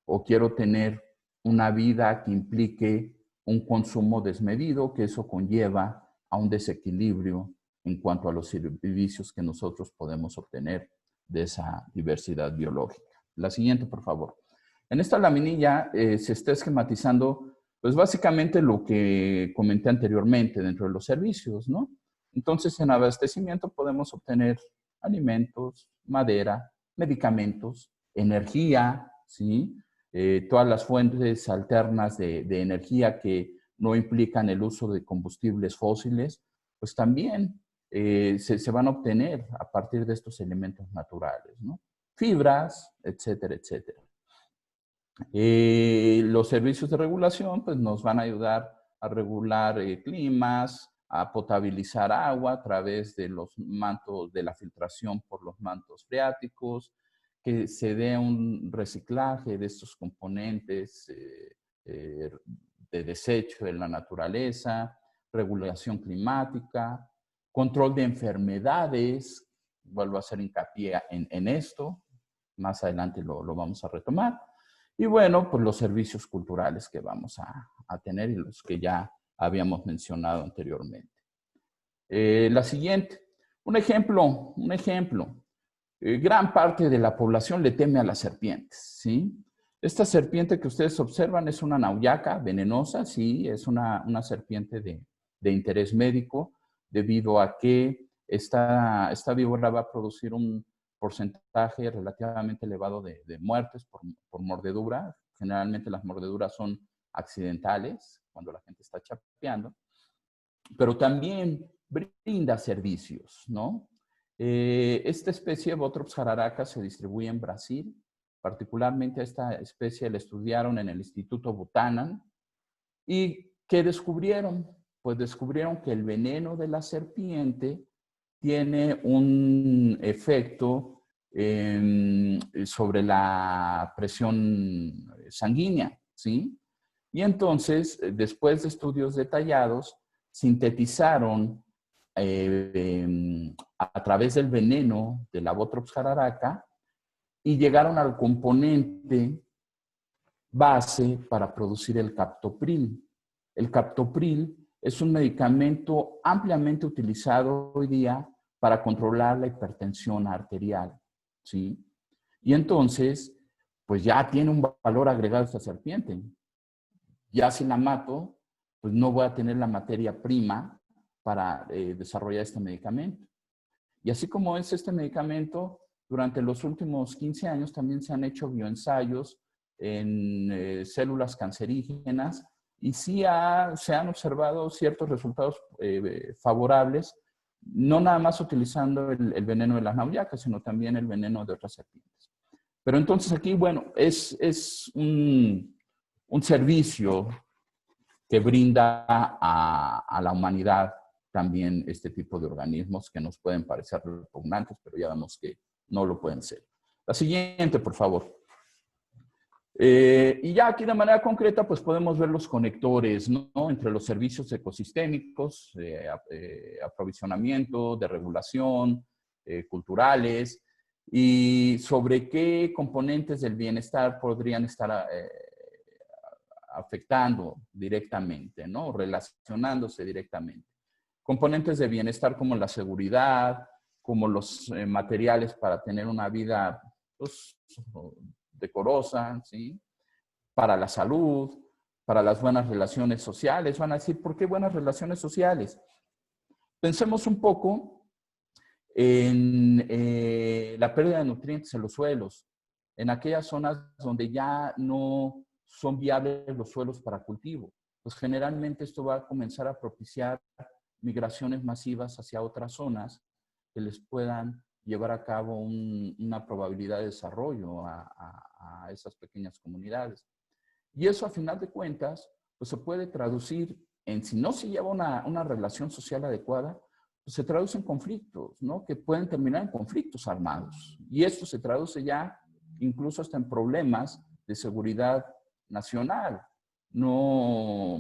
¿O quiero tener una vida que implique un consumo desmedido, que eso conlleva a un desequilibrio en cuanto a los servicios que nosotros podemos obtener de esa diversidad biológica? La siguiente, por favor. En esta laminilla se está esquematizando, pues básicamente lo que comenté anteriormente dentro de los servicios, ¿no? Entonces, en abastecimiento podemos obtener alimentos, madera, medicamentos, energía, ¿sí? Todas las fuentes alternas de energía que no implican el uso de combustibles fósiles, pues también se van a obtener a partir de estos elementos naturales, ¿no? Fibras, etcétera, etcétera. Los servicios de regulación pues, nos van a ayudar a regular climas, a potabilizar agua a través de los mantos, de la filtración por los mantos freáticos, que se dé un reciclaje de estos componentes de desecho de la naturaleza, regulación climática, control de enfermedades. Vuelvo a hacer hincapié en esto, más adelante lo vamos a retomar. Y bueno, pues los servicios culturales que vamos a tener y los que ya habíamos mencionado anteriormente. La siguiente, un ejemplo. Gran parte de la población le teme a las serpientes, ¿sí? Esta serpiente que ustedes observan es una nauyaca venenosa, sí, es una serpiente de interés médico, debido a que esta víbora va a producir un porcentaje relativamente elevado de muertes por mordedura. Generalmente las mordeduras son accidentales, cuando la gente está chapeando, pero también brinda servicios, ¿no? Esta especie, Botrops jararaca, se distribuye en Brasil. Particularmente esta especie la estudiaron en el Instituto Butanán. ¿Y qué descubrieron? Pues descubrieron que el veneno de la serpiente tiene un efecto sobre la presión sanguínea, ¿sí? Y entonces, después de estudios detallados, sintetizaron a través del veneno de la Botrops jararaca y llegaron al componente base para producir el captopril. El captopril es un medicamento ampliamente utilizado hoy día para controlar la hipertensión arterial, ¿sí? Y entonces, pues ya tiene un valor agregado esta serpiente. Ya si la mato, pues no voy a tener la materia prima para desarrollar este medicamento. Y así como es este medicamento, durante los últimos 15 años también se han hecho bioensayos en células cancerígenas y sí se han observado ciertos resultados favorables, no nada más utilizando el veneno de las nauyacas, sino también el veneno de otras serpientes. Pero entonces aquí, bueno, es un servicio que brinda a la humanidad también este tipo de organismos que nos pueden parecer repugnantes, pero ya vemos que no lo pueden ser. La siguiente, por favor. Y ya aquí de manera concreta, pues podemos ver los conectores, ¿no? Entre los servicios ecosistémicos, aprovisionamiento, de regulación, culturales, y sobre qué componentes del bienestar podrían estar afectando directamente, ¿no? Relacionándose directamente. Componentes de bienestar como la seguridad, como los materiales para tener una vida pues, decorosa, ¿sí? Para la salud, para las buenas relaciones sociales. Van a decir, ¿por qué buenas relaciones sociales? Pensemos un poco en la pérdida de nutrientes en los suelos, en aquellas zonas donde ya no son viables los suelos para cultivo. Pues generalmente esto va a comenzar a propiciar migraciones masivas hacia otras zonas que les puedan llevar a cabo una probabilidad de desarrollo a esas pequeñas comunidades. Y eso, a final de cuentas, pues se puede traducir en, si no se lleva una relación social adecuada, pues se traduce en conflictos, ¿no? Que pueden terminar en conflictos armados. Y esto se traduce ya incluso hasta en problemas de seguridad nacional. No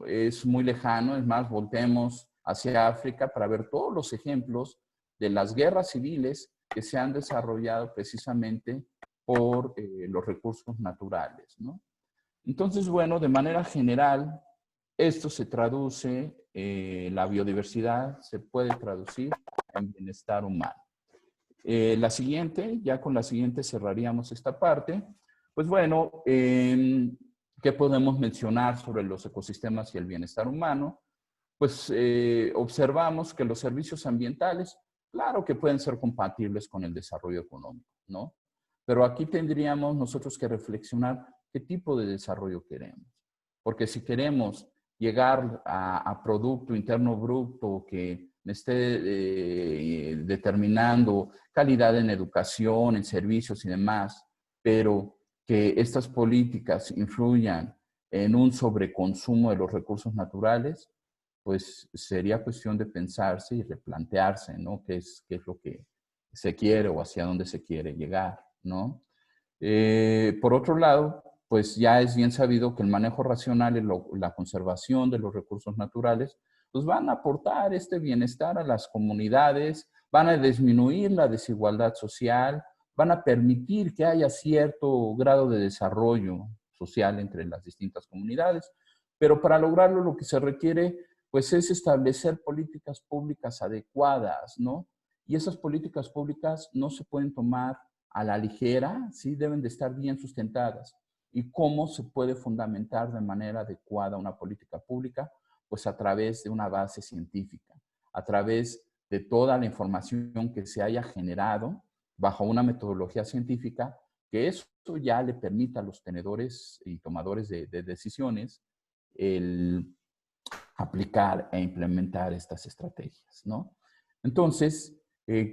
es muy lejano, es más, voltemos hacia África para ver todos los ejemplos de las guerras civiles que se han desarrollado precisamente por los recursos naturales, ¿no? Entonces, bueno, de manera general, esto se traduce, la biodiversidad se puede traducir en bienestar humano. La siguiente, ya con la siguiente cerraríamos esta parte. Pues bueno, ¿qué podemos mencionar sobre los ecosistemas y el bienestar humano? Pues observamos que los servicios ambientales, claro que pueden ser compatibles con el desarrollo económico, ¿no? Pero aquí tendríamos nosotros que reflexionar qué tipo de desarrollo queremos. Porque si queremos llegar a Producto Interno Bruto que me esté determinando calidad en educación, en servicios y demás, pero que estas políticas influyan en un sobreconsumo de los recursos naturales, pues sería cuestión de pensarse y replantearse, ¿no? ¿Qué es lo que se quiere o hacia dónde se quiere llegar, ¿no? Por otro lado, pues ya es bien sabido que el manejo racional y la conservación de los recursos naturales, pues van a aportar este bienestar a las comunidades, van a disminuir la desigualdad social, van a permitir que haya cierto grado de desarrollo social entre las distintas comunidades, pero para lograrlo lo que se requiere pues es establecer políticas públicas adecuadas, ¿no? Y esas políticas públicas no se pueden tomar a la ligera, ¿sí? Deben de estar bien sustentadas. ¿Y cómo se puede fundamentar de manera adecuada una política pública? Pues a través de una base científica, a través de toda la información que se haya generado bajo una metodología científica, que eso ya le permita a los tenedores y tomadores de decisiones el aplicar e implementar estas estrategias, ¿no? Entonces,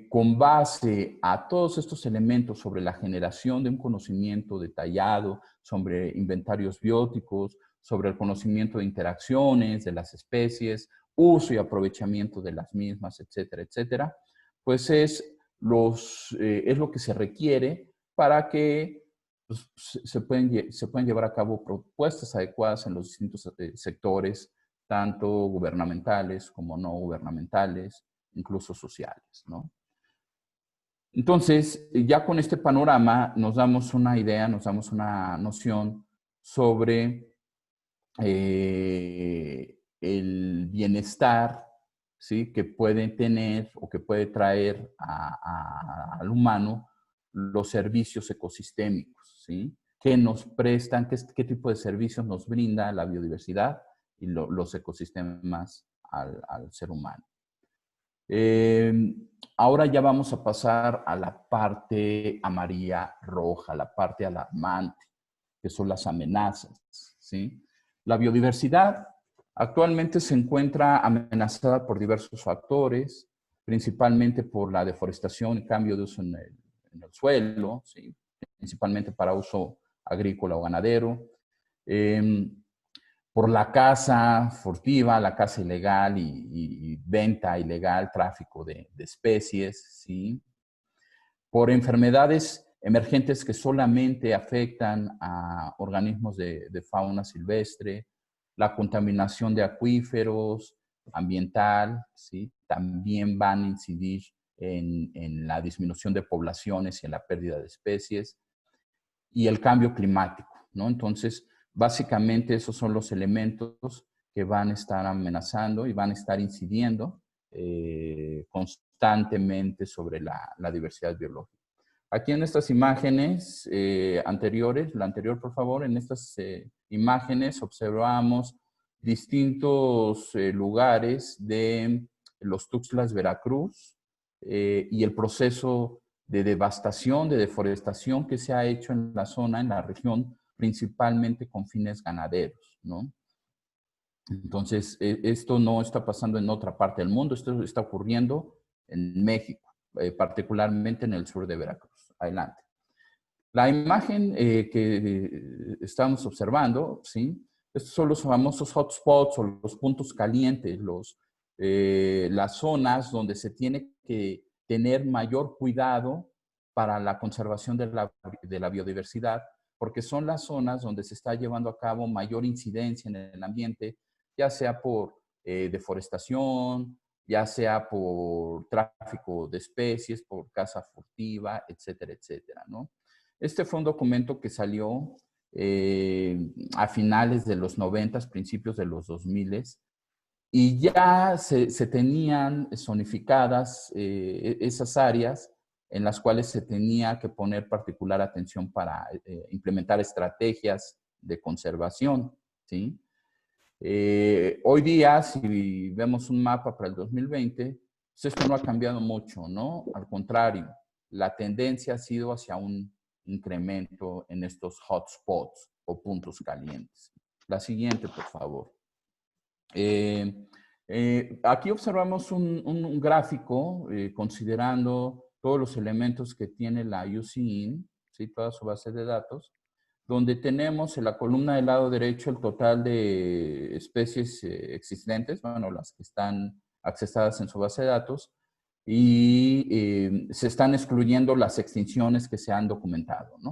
con base a todos estos elementos sobre la generación de un conocimiento detallado, sobre inventarios bióticos, sobre el conocimiento de interacciones de las especies, uso y aprovechamiento de las mismas, etcétera, etcétera, pues es lo que se requiere para que pues, se pueden llevar a cabo propuestas adecuadas en los distintos sectores, tanto gubernamentales como no gubernamentales, incluso sociales, ¿no? Entonces, ya con este panorama nos damos una idea, nos damos una noción sobre el bienestar, ¿sí? Que puede tener o que puede traer al humano los servicios ecosistémicos, ¿sí? ¿Qué nos prestan, qué tipo de servicios nos brinda la biodiversidad y los ecosistemas al ser humano? Ahora ya vamos a pasar a la parte amarilla roja, la parte alarmante, que son las amenazas, ¿sí? La biodiversidad actualmente se encuentra amenazada por diversos factores, principalmente por la deforestación y cambio de uso en el suelo, ¿sí? Principalmente para uso agrícola o ganadero, por la caza furtiva, la caza ilegal y venta ilegal, tráfico de especies, ¿sí? Por enfermedades emergentes que solamente afectan a organismos de fauna silvestre, la contaminación de acuíferos, ambiental, ¿sí? También van a incidir en la disminución de poblaciones y en la pérdida de especies, y el cambio climático, ¿no? Entonces, básicamente esos son los elementos que van a estar amenazando y van a estar incidiendo constantemente sobre la diversidad biológica. Aquí en estas imágenes anteriores, la anterior por favor, en estas imágenes observamos distintos lugares de los Tuxtlas, Veracruz, y el proceso de devastación, de deforestación que se ha hecho en la zona, en la región, principalmente con fines ganaderos, ¿no? Entonces, esto no está pasando en otra parte del mundo, esto está ocurriendo en México, particularmente en el sur de Veracruz. Adelante. La imagen que estamos observando, ¿sí? Estos son los famosos hotspots o los puntos calientes, las zonas donde se tiene que tener mayor cuidado para la conservación de la biodiversidad, porque son las zonas donde se está llevando a cabo mayor incidencia en el ambiente, ya sea por deforestación, ya sea por tráfico de especies, por caza furtiva, etcétera, etcétera, ¿no? Este fue un documento que salió a finales de los 90, principios de los 2000, y ya se tenían zonificadas esas áreas en las cuales se tenía que poner particular atención para implementar estrategias de conservación, ¿sí? Hoy día, si vemos un mapa para el 2020, pues esto no ha cambiado mucho, ¿no? Al contrario, la tendencia ha sido hacia un incremento en estos hotspots o puntos calientes. La siguiente, por favor. Aquí observamos un gráfico considerando todos los elementos que tiene la UCIN, ¿sí? Toda su base de datos, donde tenemos en la columna del lado derecho el total de especies existentes, bueno, las que están accesadas en su base de datos, y se están excluyendo las extinciones que se han documentado, ¿no?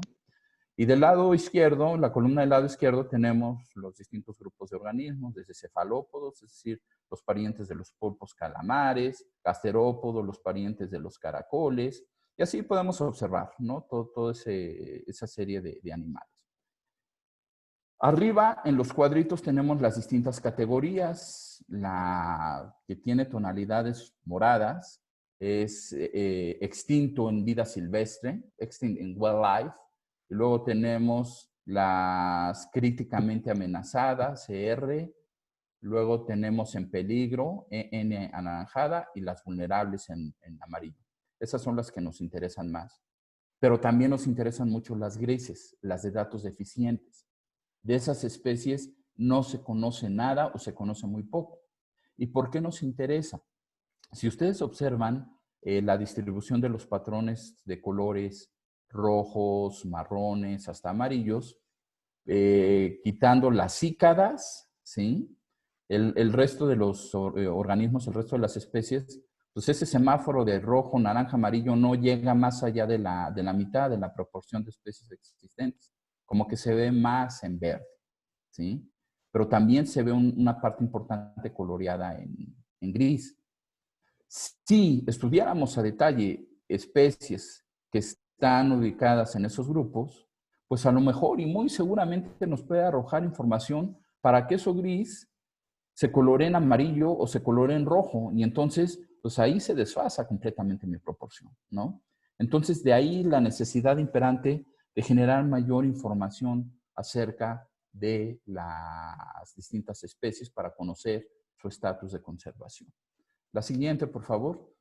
Y del lado izquierdo, la columna del lado izquierdo, tenemos los distintos grupos de organismos, desde cefalópodos, es decir, los parientes de los pulpos calamares, gasterópodos, los parientes de los caracoles, y así podemos observar, ¿no? Toda esa serie de animales. Arriba, en los cuadritos, tenemos las distintas categorías. La que tiene tonalidades moradas es extinto en vida silvestre, extinct in wildlife. Y luego tenemos las críticamente amenazadas, CR. Luego tenemos en peligro, EN anaranjada, y las vulnerables en amarillo. Esas son las que nos interesan más. Pero también nos interesan mucho las grises, las de datos deficientes. De esas especies no se conoce nada o se conoce muy poco. ¿Y por qué nos interesa? Si ustedes observan la distribución de los patrones de colores rojos, marrones, hasta amarillos, quitando las cícadas, ¿sí? El resto de los organismos, el resto de las especies, pues ese semáforo de rojo, naranja, amarillo no llega más allá de la mitad de la proporción de especies existentes. Como que se ve más en verde, ¿sí? Pero también se ve una parte importante coloreada en gris. Si estudiáramos a detalle especies que están ubicadas en esos grupos, pues a lo mejor y muy seguramente nos puede arrojar información para que eso gris se coloree en amarillo o se coloree en rojo, y entonces, pues ahí se desfasa completamente mi proporción, ¿no? Entonces, de ahí la necesidad imperante de generar mayor información acerca de las distintas especies para conocer su estatus de conservación. La siguiente, por favor.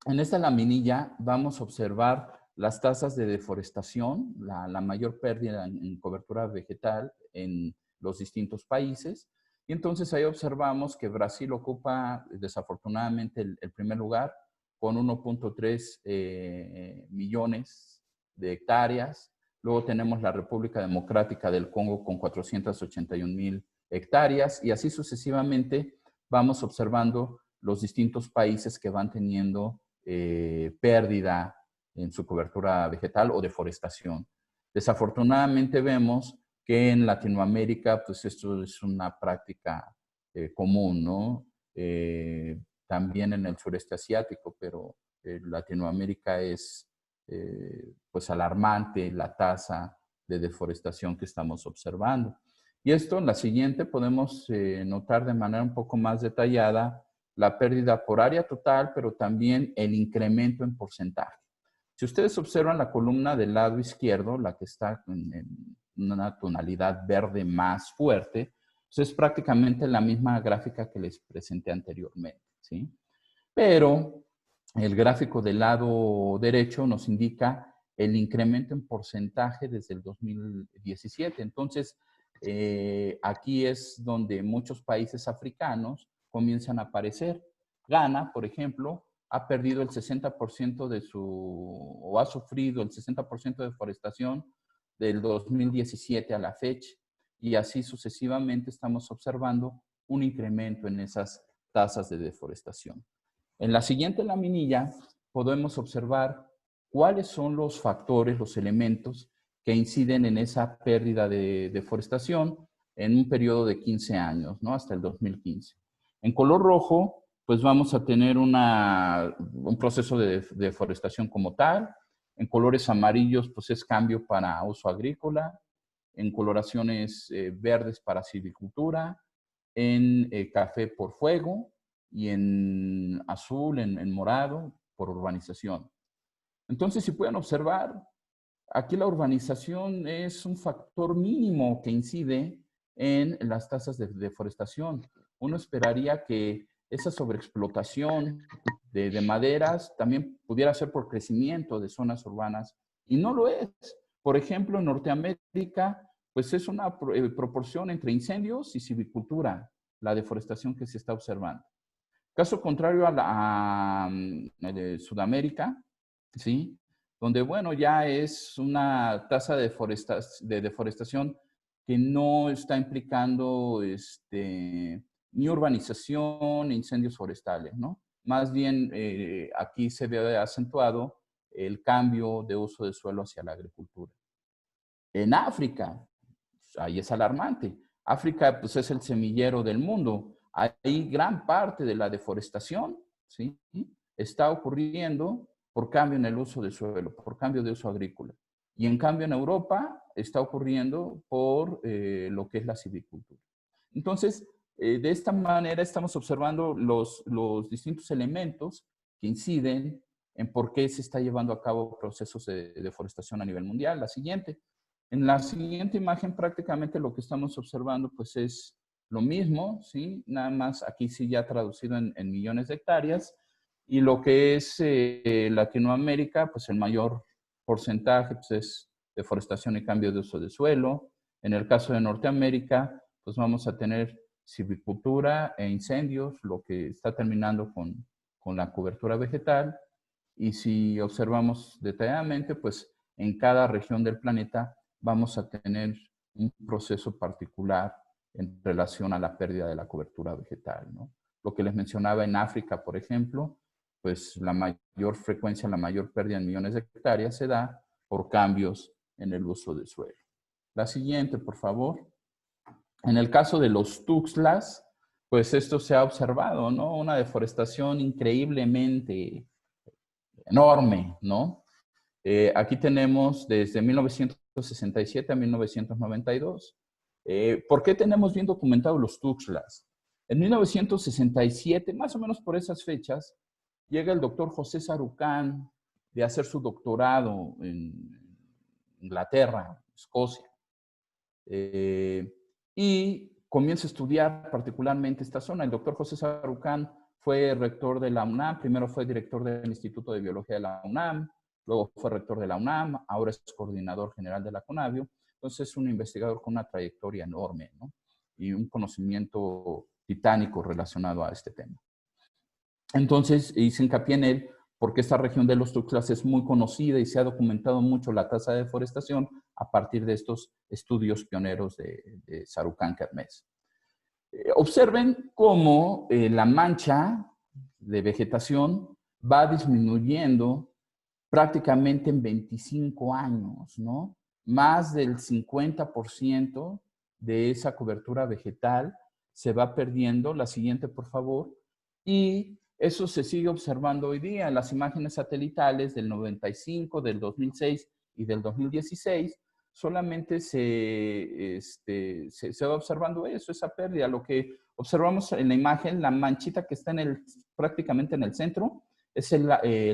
En esta laminilla vamos a observar las tasas de deforestación, la mayor pérdida en cobertura vegetal en los distintos países. Y entonces ahí observamos que Brasil ocupa desafortunadamente el primer lugar con 1.3 millones de hectáreas. Luego tenemos la República Democrática del Congo con 481,000 hectáreas y así sucesivamente vamos observando los distintos países que van teniendo pérdida en su cobertura vegetal o deforestación. Desafortunadamente vemos que en Latinoamérica, pues esto es una práctica común, ¿no? También en el sureste asiático, pero Latinoamérica es pues alarmante la tasa de deforestación que estamos observando. Y esto en la siguiente podemos notar de manera un poco más detallada la pérdida por área total, pero también el incremento en porcentaje. Si ustedes observan la columna del lado izquierdo, la que está en una tonalidad verde más fuerte, pues es prácticamente la misma gráfica que les presenté anteriormente, ¿sí? Pero el gráfico del lado derecho nos indica el incremento en porcentaje desde el 2017. Entonces, aquí es donde muchos países africanos comienzan a aparecer. Ghana, por ejemplo, ha perdido el 60% de o ha sufrido el 60% de deforestación del 2017 a la fecha. Y así sucesivamente estamos observando un incremento en esas tasas de deforestación. En la siguiente laminilla podemos observar cuáles son los factores, los elementos que inciden en esa pérdida de deforestación en un periodo de 15 años, ¿no? Hasta el 2015. En color rojo, pues vamos a tener un proceso de deforestación como tal. En colores amarillos, pues es cambio para uso agrícola. En coloraciones verdes para silvicultura. En café por fuego. Y en azul, en morado, por urbanización. Entonces, si pueden observar, aquí la urbanización es un factor mínimo que incide en las tasas de deforestación. Uno esperaría que esa sobreexplotación de maderas también pudiera ser por crecimiento de zonas urbanas, y no lo es. Por ejemplo, en Norteamérica, pues es una proporción entre incendios y silvicultura, la deforestación que se está observando. Caso contrario a Sudamérica, ¿sí? Donde, bueno, ya es una tasa de deforestación que no está implicando ni urbanización ni incendios forestales, ¿no? Más bien, aquí se ve acentuado el cambio de uso de suelo hacia la agricultura. En África, ahí es alarmante. África, pues, es el semillero del mundo. Ahí gran parte de la deforestación, ¿sí? Está ocurriendo por cambio en el uso del suelo, por cambio de uso agrícola. Y en cambio en Europa está ocurriendo por lo que es la silvicultura. Entonces, de esta manera estamos observando los distintos elementos que inciden en por qué se está llevando a cabo procesos de deforestación a nivel mundial. La siguiente. En la siguiente imagen prácticamente lo que estamos observando pues es lo mismo, ¿sí? Nada más aquí sí ya traducido en millones de hectáreas. Y lo que es Latinoamérica, pues el mayor porcentaje pues es deforestación y cambio de uso de suelo. En el caso de Norteamérica, pues vamos a tener silvicultura e incendios, lo que está terminando con la cobertura vegetal. Y si observamos detalladamente, pues en cada región del planeta vamos a tener un proceso particular en relación a la pérdida de la cobertura vegetal, ¿no? Lo que les mencionaba en África, por ejemplo, pues la mayor frecuencia, la mayor pérdida en millones de hectáreas se da por cambios en el uso del suelo. La siguiente, por favor. En el caso de los Tuxtlas, pues esto se ha observado, ¿no? Una deforestación increíblemente enorme, ¿no? Aquí tenemos desde 1967 a 1992. ¿Por qué tenemos bien documentados los Tuxtlas? En 1967, más o menos por esas fechas, llega el doctor José Sarucán de hacer su doctorado en Inglaterra, Escocia. Y comienza a estudiar particularmente esta zona. El doctor José Sarucán fue rector de la UNAM, primero fue director del Instituto de Biología de la UNAM, luego fue rector de la UNAM, ahora es coordinador general de la CONABIO. Entonces es un investigador con una trayectoria enorme, ¿no? Y un conocimiento titánico relacionado a este tema. Entonces hice hincapié en él porque esta región de los Tuxtlas es muy conocida y se ha documentado mucho la tasa de deforestación a partir de estos estudios pioneros de Sarucán Kermés. Observen cómo la mancha de vegetación va disminuyendo prácticamente en 25 años, ¿no? Más del 50% de esa cobertura vegetal se va perdiendo. La siguiente, por favor. Y eso se sigue observando hoy día en las imágenes satelitales del 95, del 2006 y del 2016. Solamente se va observando eso, esa pérdida. Lo que observamos en la imagen, la manchita que está prácticamente en el centro, es el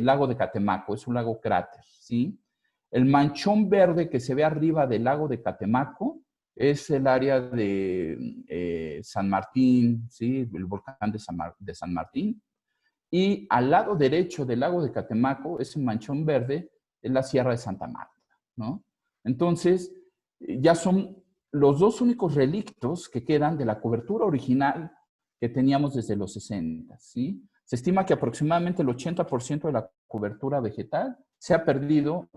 lago de Catemaco, es un lago cráter, ¿sí? El manchón verde que se ve arriba del lago de Catemaco es el área de San Martín, ¿sí? El volcán de San Martín. Y al lado derecho del lago de Catemaco, ese manchón verde, es la Sierra de Santa Marta, ¿no? Entonces, ya son los dos únicos relictos que quedan de la cobertura original que teníamos desde los 60, ¿sí? Se estima que aproximadamente el 80% de la cobertura vegetal se ha perdido,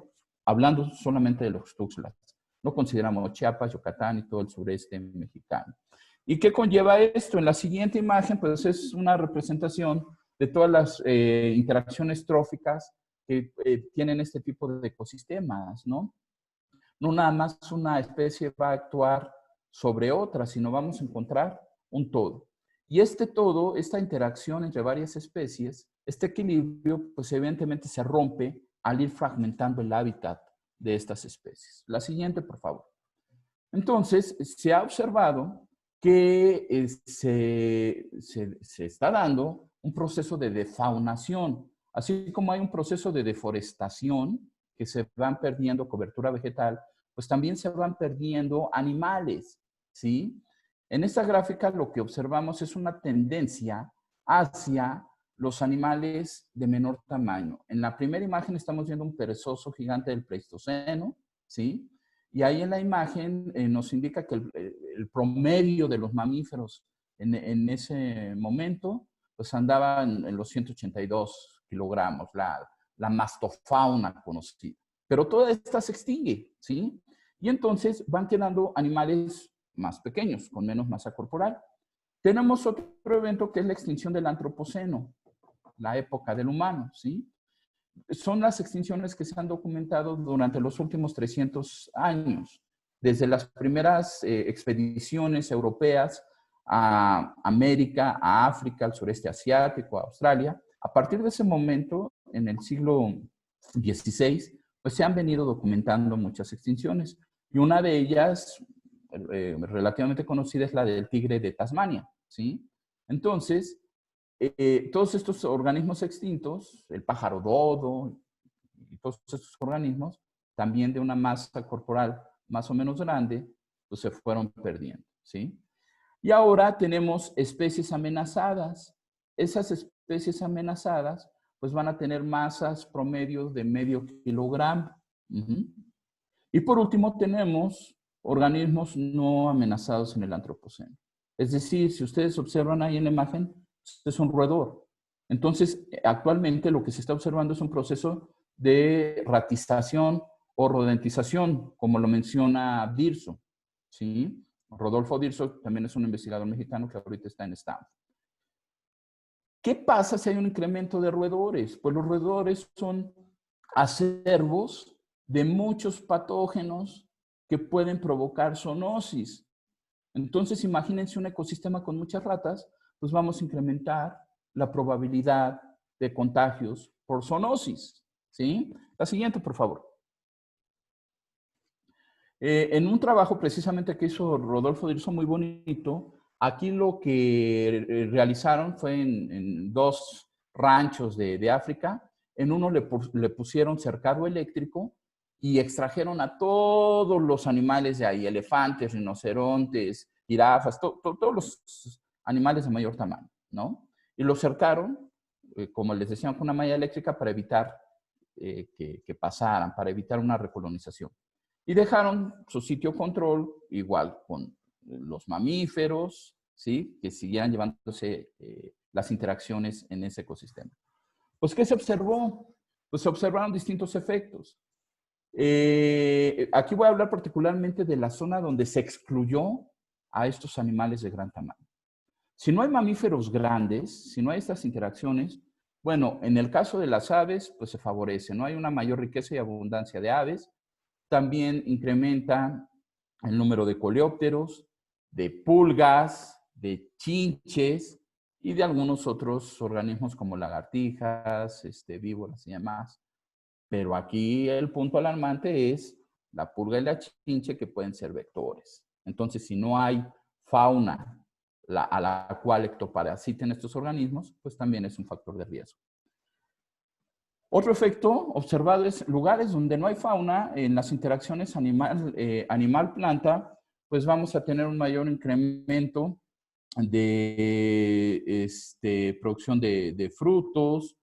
hablando solamente de los Tuxtlas. No consideramos Chiapas, Yucatán y todo el sureste mexicano. ¿Y qué conlleva esto? En la siguiente imagen, pues es una representación de todas las interacciones tróficas que tienen este tipo de ecosistemas, ¿no? No nada más una especie va a actuar sobre otra, sino vamos a encontrar un todo. Y este todo, esta interacción entre varias especies, este equilibrio, pues evidentemente se rompe al ir fragmentando el hábitat de estas especies. La siguiente, por favor. Entonces, se ha observado que se está dando un proceso de defaunación, así como hay un proceso de deforestación, que se van perdiendo cobertura vegetal, pues también se van perdiendo animales, ¿sí? En esta gráfica lo que observamos es una tendencia hacia los animales de menor tamaño. En la primera imagen estamos viendo un perezoso gigante del Pleistoceno, ¿sí? Y ahí en la imagen nos indica que el promedio de los mamíferos en ese momento pues andaba en los 182 kilogramos, la mastofauna conocida. Pero toda esta se extingue, ¿sí? Y entonces van quedando animales más pequeños, con menos masa corporal. Tenemos otro evento que es la extinción del antropoceno, la época del humano, ¿sí? Son las extinciones que se han documentado durante los últimos 300 años, desde las primeras expediciones europeas a América, a África, al sureste asiático, a Australia. A partir de ese momento, en el siglo XVI, pues se han venido documentando muchas extinciones. Y una de ellas, relativamente conocida, es la del tigre de Tasmania, ¿sí? Entonces, todos estos organismos extintos, el pájaro dodo y todos estos organismos, también de una masa corporal más o menos grande, pues se fueron perdiendo, ¿sí? Y ahora tenemos especies amenazadas. Esas especies amenazadas, pues van a tener masas promedios de medio kilogramo. Y por último tenemos organismos no amenazados en el antropoceno. Es decir, si ustedes observan ahí en la imagen, es un roedor. Entonces, actualmente lo que se está observando es un proceso de ratización o rodentización, como lo menciona Dirso, ¿sí? Rodolfo Dirso también es un investigador mexicano que ahorita está en Stanford. ¿Qué pasa si hay un incremento de roedores? Pues los roedores son acervos de muchos patógenos que pueden provocar zoonosis. Entonces, imagínense un ecosistema con muchas ratas, pues vamos a incrementar la probabilidad de contagios por zoonosis, ¿sí? La siguiente, por favor. En un trabajo precisamente que hizo Rodolfo Dirso muy bonito, aquí lo que realizaron fue en dos ranchos de África, en uno le pusieron cercado eléctrico y extrajeron a todos los animales de ahí, elefantes, rinocerontes, jirafas, todos los animales de mayor tamaño, ¿no? Y los cercaron, como les decía, con una malla eléctrica para evitar que pasaran, para evitar una recolonización. Y dejaron su sitio control igual con los mamíferos, ¿sí? Que siguieran llevándose las interacciones en ese ecosistema. Pues, ¿qué se observó? Pues se observaron distintos efectos. Aquí voy a hablar particularmente de la zona donde se excluyó a estos animales de gran tamaño. Si no hay mamíferos grandes, si no hay estas interacciones, bueno, en el caso de las aves, pues se favorece, ¿no? Hay una mayor riqueza y abundancia de aves. También incrementa el número de coleópteros, de pulgas, de chinches y de algunos otros organismos como lagartijas, víboras y demás. Pero aquí el punto alarmante es la pulga y la chinche, que pueden ser vectores. Entonces, si no hay fauna a la cual ectoparasiten estos organismos, pues también es un factor de riesgo. Otro efecto observado es lugares donde no hay fauna, en las interacciones animal-planta, pues vamos a tener un mayor incremento de producción de frutos,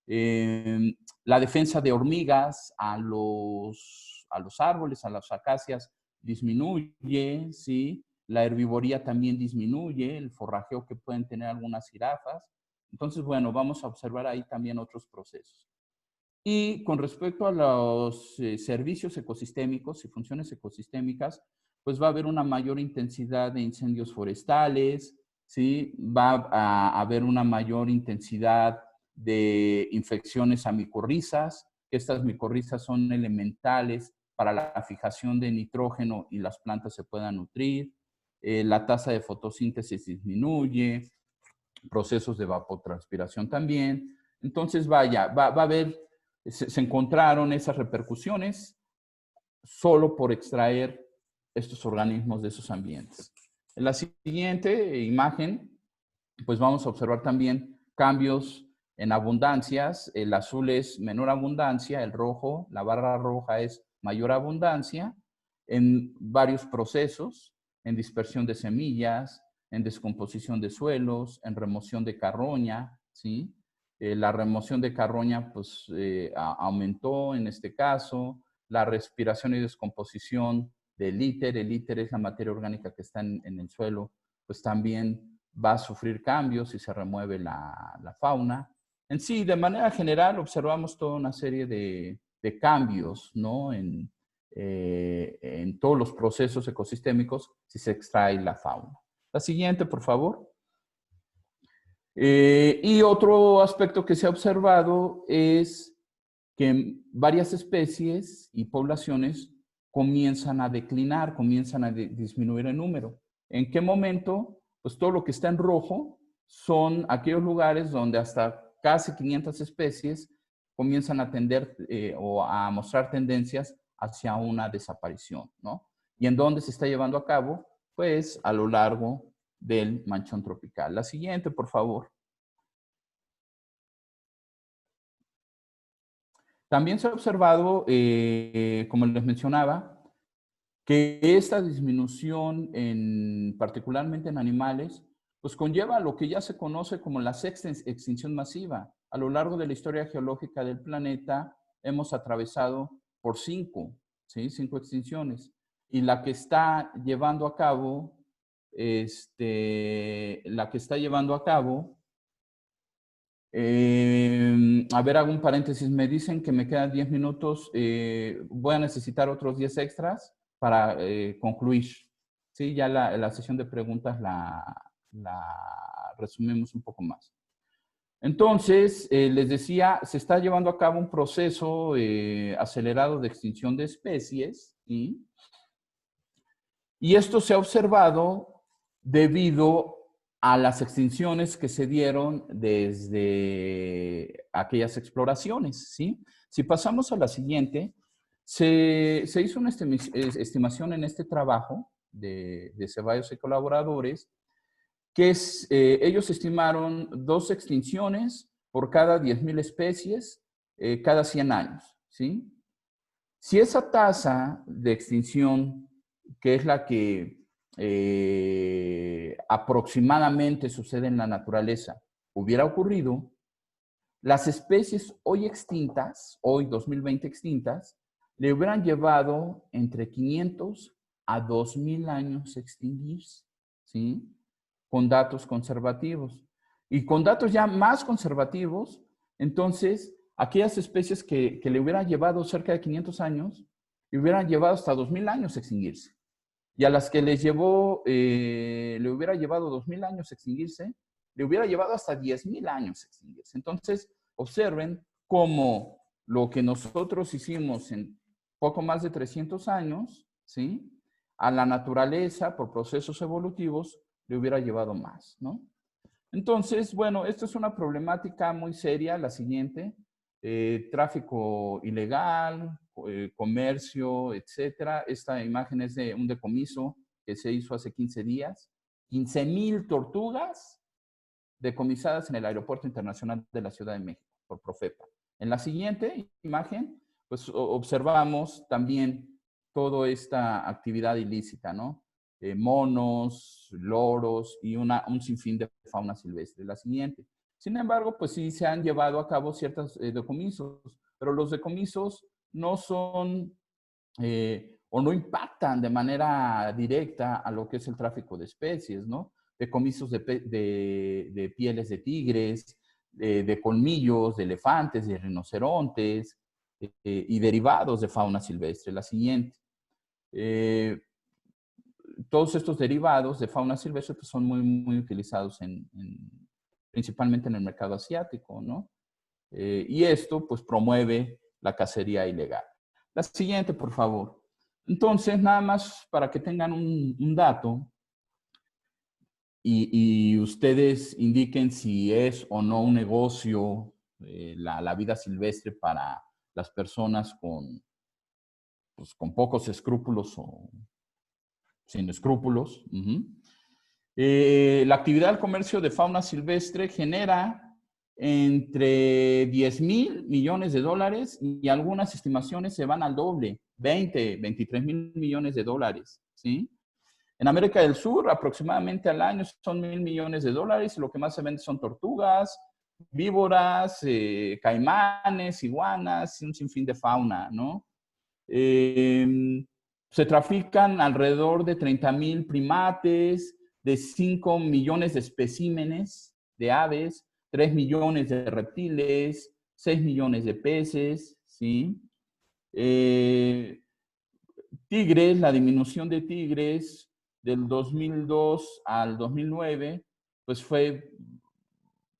la defensa de hormigas a los árboles, a las acacias, disminuye, ¿sí? La herbivoría también disminuye, el forrajeo que pueden tener algunas jirafas. Entonces, bueno, vamos a observar ahí también otros procesos. Y con respecto a los servicios ecosistémicos y funciones ecosistémicas, pues va a haber una mayor intensidad de incendios forestales, ¿sí? Va a haber una mayor intensidad de infecciones a micorrizas, que estas micorrizas son elementales para la fijación de nitrógeno y las plantas se puedan nutrir. La tasa de fotosíntesis disminuye, procesos de evapotranspiración también. Entonces, vaya, va a haber, se encontraron esas repercusiones solo por extraer estos organismos de esos ambientes. En la siguiente imagen, pues vamos a observar también cambios en abundancias. El azul es menor abundancia, el rojo, la barra roja es mayor abundancia en varios procesos, en dispersión de semillas, en descomposición de suelos, en remoción de carroña, ¿sí? La remoción de carroña pues aumentó en este caso, la respiración y descomposición del íter, el íter es la materia orgánica que está en el suelo, pues también va a sufrir cambios si se remueve la fauna. En sí, de manera general, observamos toda una serie de cambios, ¿no? En todos los procesos ecosistémicos si se extrae la fauna. La siguiente, por favor. Y otro aspecto que se ha observado es que varias especies y poblaciones comienzan a declinar, comienzan a disminuir en número. ¿En qué momento? Pues todo lo que está en rojo son aquellos lugares donde hasta casi 500 especies comienzan a tender o a mostrar tendencias hacia una desaparición, ¿no? ¿Y en dónde se está llevando a cabo? Pues a lo largo del manchón tropical. La siguiente, por favor. También se ha observado, como les mencionaba, que esta disminución, particularmente en animales, pues conlleva lo que ya se conoce como la sexta extinción masiva. A lo largo de la historia geológica del planeta hemos atravesado por 5, ¿sí? 5 extinciones. Y la que está llevando a cabo, a ver, hago un paréntesis. Me dicen que me quedan 10 minutos. Voy a necesitar otros 10 extras para concluir. Sí, ya la sesión de preguntas la resumimos un poco más. Entonces, les decía, se está llevando a cabo un proceso acelerado de extinción de especies. ¿Sí? Y esto se ha observado debido a las extinciones que se dieron desde aquellas exploraciones, ¿sí? Si pasamos a la siguiente, se hizo una estimación en este trabajo de Ceballos y colaboradores, que ellos estimaron 2 extinciones por cada 10,000 especies cada 100 años, ¿sí? Si esa tasa de extinción, que es la que aproximadamente sucede en la naturaleza, hubiera ocurrido, las especies hoy extintas, hoy 2020 extintas, le hubieran llevado entre 500 a 2000 años extinguirse, ¿sí? Con datos conservativos. Y con datos ya más conservativos, entonces, aquellas especies que le hubieran llevado cerca de 500 años, le hubieran llevado hasta 2000 años extinguirse. Y a las que le hubiera llevado 2000 años extinguirse, le hubiera llevado hasta 10,000 años extinguirse. Entonces, observen cómo lo que nosotros hicimos en poco más de 300 años, ¿sí? A la naturaleza, por procesos evolutivos, le hubiera llevado más, ¿no? Entonces, bueno, esto es una problemática muy seria, la siguiente, tráfico ilegal, comercio, etcétera. Esta imagen es de un decomiso que se hizo hace 15 días. 15,000 tortugas decomisadas en el Aeropuerto Internacional de la Ciudad de México por Profepa. En la siguiente imagen, pues observamos también toda esta actividad ilícita, ¿no? Monos, loros y un sinfín de fauna silvestre. La siguiente. Sin embargo, pues sí se han llevado a cabo ciertos decomisos, pero los decomisos no son o no impactan de manera directa a lo que es el tráfico de especies, ¿no? Decomisos de pieles de tigres, de colmillos, de elefantes, de rinocerontes y derivados de fauna silvestre. La siguiente. Todos estos derivados de fauna silvestre pues, son muy utilizados principalmente en el mercado asiático, ¿no? Y esto pues promueve la cacería ilegal. La siguiente, por favor. Entonces, nada más para que tengan un dato y ustedes indiquen si es o no un negocio la vida silvestre para las personas pues, con pocos escrúpulos o sin escrúpulos. La actividad del comercio de fauna silvestre genera entre 10,000 millones de dólares y algunas estimaciones se van al doble, 23,000 millones de dólares, ¿sí? En América del Sur, aproximadamente al año son 1,000 millones de dólares y lo que más se vende son tortugas, víboras, caimanes, iguanas y un sinfín de fauna, ¿no? Se trafican alrededor de 30,000 primates, de 5 millones de especímenes de aves, 3 millones de reptiles, 6 millones de peces, ¿sí? Tigres, la disminución de tigres del 2002 al 2009, pues fue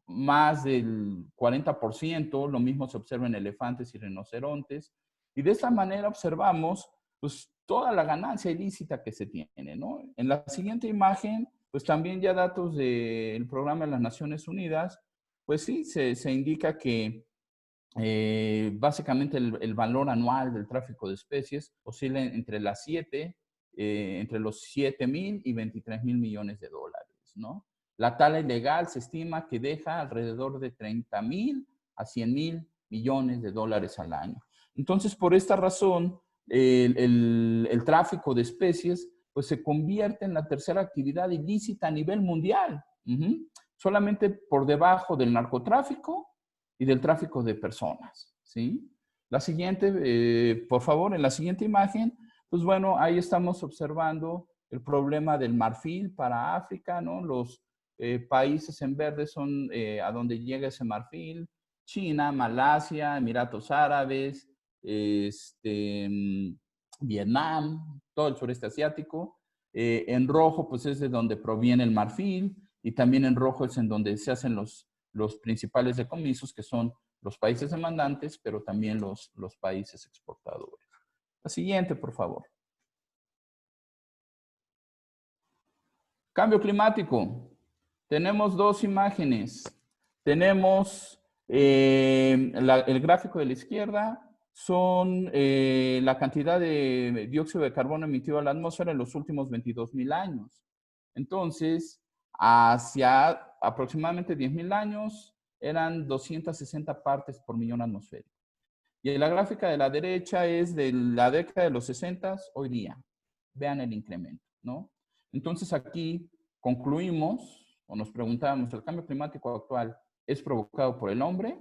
más del 40%, lo mismo se observa en elefantes y rinocerontes, y de esta manera observamos pues toda la ganancia ilícita que se tiene, ¿no? En la siguiente imagen, pues también ya datos del programa de las Naciones Unidas, pues sí, se indica que básicamente el valor anual del tráfico de especies oscila entre entre los 7,000 y 23,000 millones de dólares, ¿no? La tala ilegal se estima que deja alrededor de 30,000 a 100,000 millones de dólares al año. Entonces, por esta razón, el tráfico de especies pues se convierte en la tercera actividad ilícita a nivel mundial, solamente por debajo del narcotráfico y del tráfico de personas, ¿sí? La siguiente, por favor, en la siguiente imagen, pues bueno, ahí estamos observando el problema del marfil para África, ¿no? Los países en verde son a donde llega ese marfil, China, Malasia, Emiratos Árabes, Vietnam, todo el sureste asiático. En rojo, pues es de donde proviene el marfil, y también en rojo es en donde se hacen los principales decomisos, que son los países demandantes, pero también los países exportadores. La siguiente, por favor. Cambio climático. Tenemos dos imágenes. Tenemos el gráfico de la izquierda, son la cantidad de dióxido de carbono emitido a la atmósfera en los últimos 22,000 años. Entonces, hacia aproximadamente 10,000 años, eran 260 partes por millón atmosférico. Y en la gráfica de la derecha es de la década de los 60 hoy día. Vean el incremento, ¿no? Entonces aquí concluimos o nos preguntamos, ¿el cambio climático actual es provocado por el hombre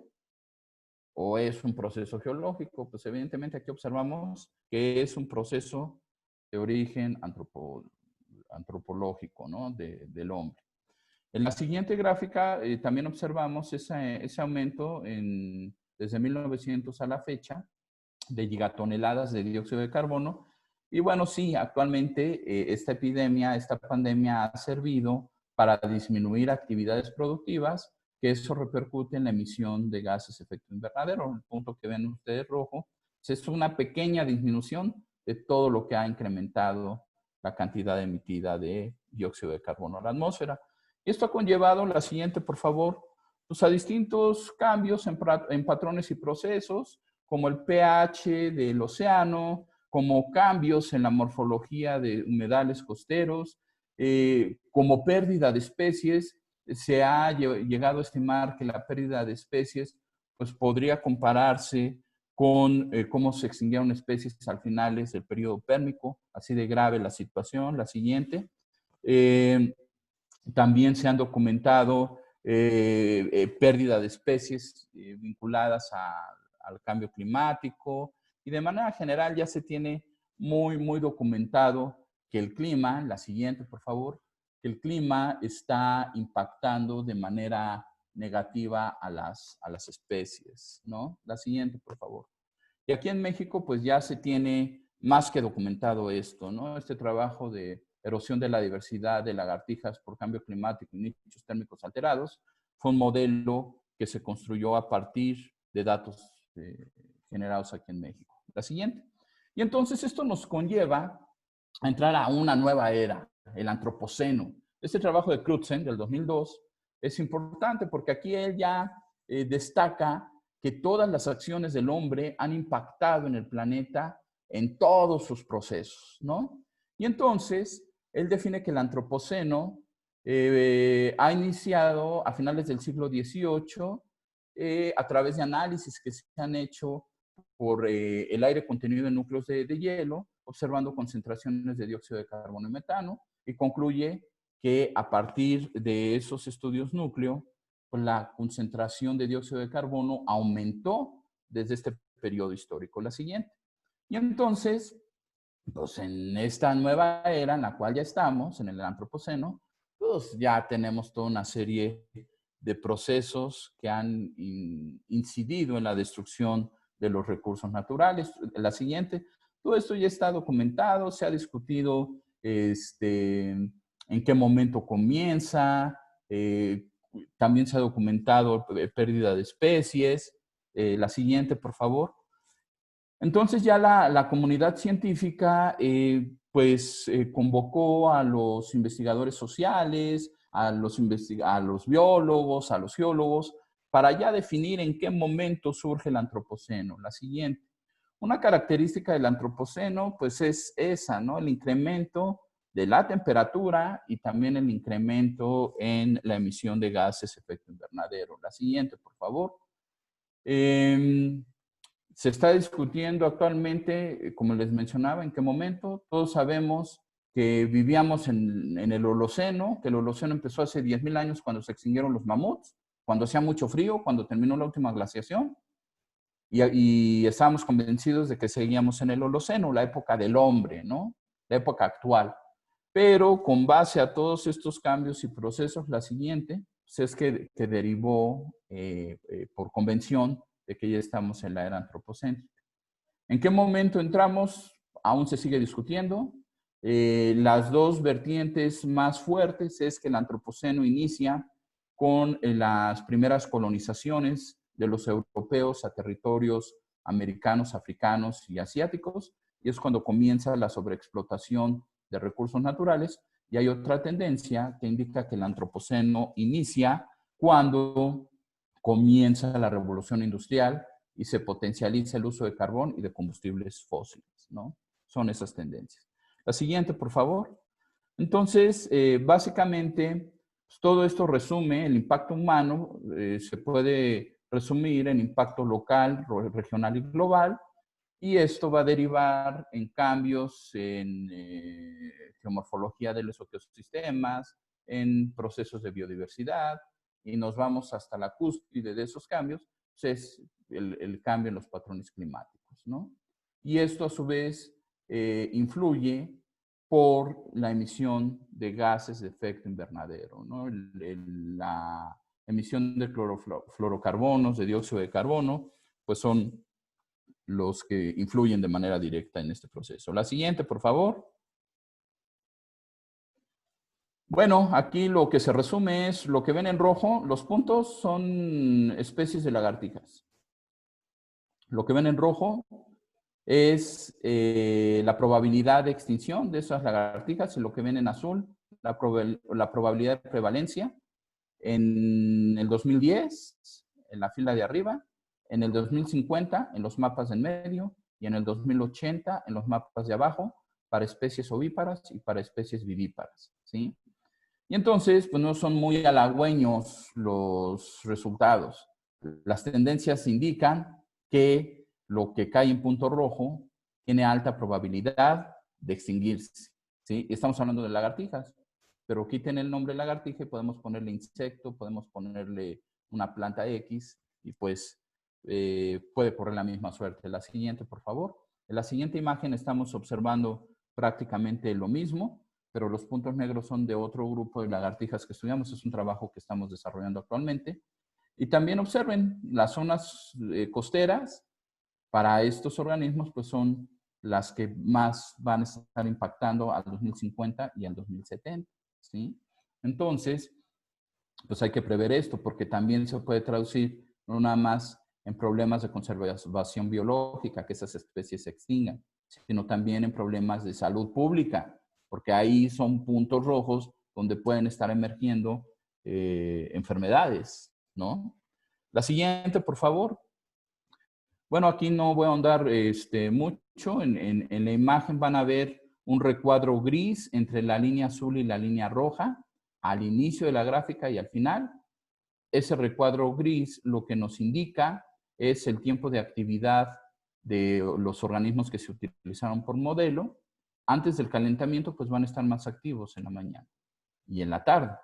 o es un proceso geológico? Pues evidentemente aquí observamos que es un proceso de origen antropológico, ¿no? Del hombre. En la siguiente gráfica también observamos ese aumento desde 1900 a la fecha de gigatoneladas de dióxido de carbono. Y bueno, sí, actualmente esta epidemia, esta pandemia ha servido para disminuir actividades productivas, que eso repercute en la emisión de gases de efecto invernadero. El punto que ven ustedes rojo es una pequeña disminución de todo lo que ha incrementado la cantidad emitida de dióxido de carbono a la atmósfera. Y esto ha conllevado, la siguiente por favor, pues a distintos cambios en patrones y procesos, como el pH del océano, como cambios en la morfología de humedales costeros, como pérdida de especies. Se ha llegado a estimar que la pérdida de especies pues, podría compararse con cómo se extinguieron especies al finales del periodo pérmico, así de grave la situación. La siguiente. También se han documentado pérdida de especies vinculadas al cambio climático y de manera general ya se tiene muy documentado que el clima, la siguiente por favor, que el clima está impactando de manera negativa a las especies, ¿no? La siguiente por favor. Y aquí en México pues ya se tiene más que documentado esto, ¿no? Este trabajo de erosión de la diversidad de lagartijas por cambio climático y nichos térmicos alterados fue un modelo que se construyó a partir de datos generados aquí en México. La siguiente. Y entonces esto nos conlleva a entrar a una nueva era, el antropoceno. Este trabajo de Crutzen del 2002 es importante porque aquí él ya destaca que todas las acciones del hombre han impactado en el planeta en todos sus procesos, ¿no? Y entonces, él define que el antropoceno ha iniciado a finales del siglo XVIII a través de análisis que se han hecho por el aire contenido en núcleos de hielo, observando concentraciones de dióxido de carbono y metano, y concluye que a partir de esos estudios núcleo, pues la concentración de dióxido de carbono aumentó desde este periodo histórico. La siguiente. Y entonces, pues en esta nueva era en la cual ya estamos, en el antropoceno, pues ya tenemos toda una serie de procesos que han incidido en la destrucción de los recursos naturales. La siguiente, todo esto ya está documentado, se ha discutido en qué momento comienza, también se ha documentado pérdida de especies. La siguiente, por favor. Entonces ya la comunidad científica convocó a los investigadores sociales, a los biólogos, a los geólogos, para ya definir en qué momento surge el antropoceno. La siguiente. Una característica del antropoceno pues es esa, ¿no? El incremento de la temperatura y también el incremento en la emisión de gases de efecto invernadero. La siguiente, por favor. Se está discutiendo actualmente, como les mencionaba, en qué momento. Todos sabemos que vivíamos en el Holoceno, que el Holoceno empezó hace 10.000 años cuando se extinguieron los mamuts, cuando hacía mucho frío, cuando terminó la última glaciación. Y estábamos convencidos de que seguíamos en el Holoceno, la época del hombre, ¿no? La época actual. Pero con base a todos estos cambios y procesos, la siguiente pues es que derivó por convención de que ya estamos en la era antropocéntrica. ¿En qué momento entramos? Aún se sigue discutiendo. Las dos vertientes más fuertes es que el antropoceno inicia con las primeras colonizaciones de los europeos a territorios americanos, africanos y asiáticos, y es cuando comienza la sobreexplotación de recursos naturales. Y hay otra tendencia que indica que el antropoceno inicia cuando comienza la revolución industrial y se potencializa el uso de carbón y de combustibles fósiles, ¿no? Son esas tendencias. La siguiente, por favor. Entonces, básicamente, pues, todo esto resume el impacto humano, se puede resumir en impacto local, regional y global, y esto va a derivar en cambios en geomorfología de los ecosistemas, en procesos de biodiversidad, y nos vamos hasta la cúspide de esos cambios, pues es el cambio en los patrones climáticos, ¿no? Y esto a su vez influye por la emisión de gases de efecto invernadero, ¿no? La emisión de clorofluorocarbonos, de dióxido de carbono, pues son los que influyen de manera directa en este proceso. La siguiente, por favor. Bueno, aquí lo que se resume es lo que ven en rojo, los puntos son especies de lagartijas. Lo que ven en rojo es la probabilidad de extinción de esas lagartijas y lo que ven en azul, la probabilidad de prevalencia. En el 2010, en la fila de arriba, en el 2050, en los mapas en medio, y en el 2080, en los mapas de abajo, para especies ovíparas y para especies vivíparas, ¿sí? Y entonces, pues no son muy halagüeños los resultados. Las tendencias indican que lo que cae en punto rojo tiene alta probabilidad de extinguirse, ¿sí? Y estamos hablando de lagartijas, pero quiten el nombre lagartija y podemos ponerle insecto, podemos ponerle una planta X y pues puede correr la misma suerte. La siguiente, por favor. En la siguiente imagen estamos observando prácticamente lo mismo, pero los puntos negros son de otro grupo de lagartijas que estudiamos. Es un trabajo que estamos desarrollando actualmente. Y también observen las zonas costeras para estos organismos, pues son las que más van a estar impactando al 2050 y al 2070, ¿sí? Entonces, pues hay que prever esto, porque también se puede traducir no nada más en problemas de conservación biológica, que esas especies se extingan, sino también en problemas de salud pública, porque ahí son puntos rojos donde pueden estar emergiendo enfermedades, ¿no? La siguiente, por favor. Bueno, aquí no voy a ahondar mucho. En la imagen van a ver un recuadro gris entre la línea azul y la línea roja, al inicio de la gráfica y al final. Ese recuadro gris lo que nos indica es el tiempo de actividad de los organismos que se utilizaron por modelo. Antes del calentamiento, pues van a estar más activos en la mañana y en la tarde.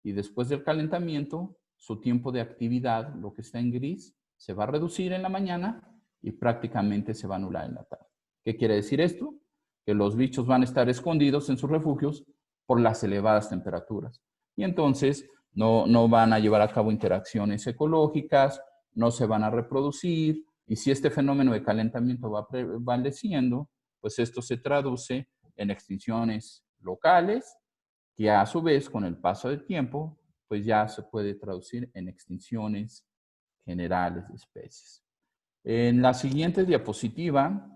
Y después del calentamiento, su tiempo de actividad, lo que está en gris, se va a reducir en la mañana y prácticamente se va a anular en la tarde. ¿Qué quiere decir esto? Que los bichos van a estar escondidos en sus refugios por las elevadas temperaturas. Y entonces no van a llevar a cabo interacciones ecológicas, no se van a reproducir, y si este fenómeno de calentamiento va prevaleciendo, pues esto se traduce en extinciones locales, que a su vez, con el paso del tiempo, pues ya se puede traducir en extinciones generales de especies. En la siguiente diapositiva,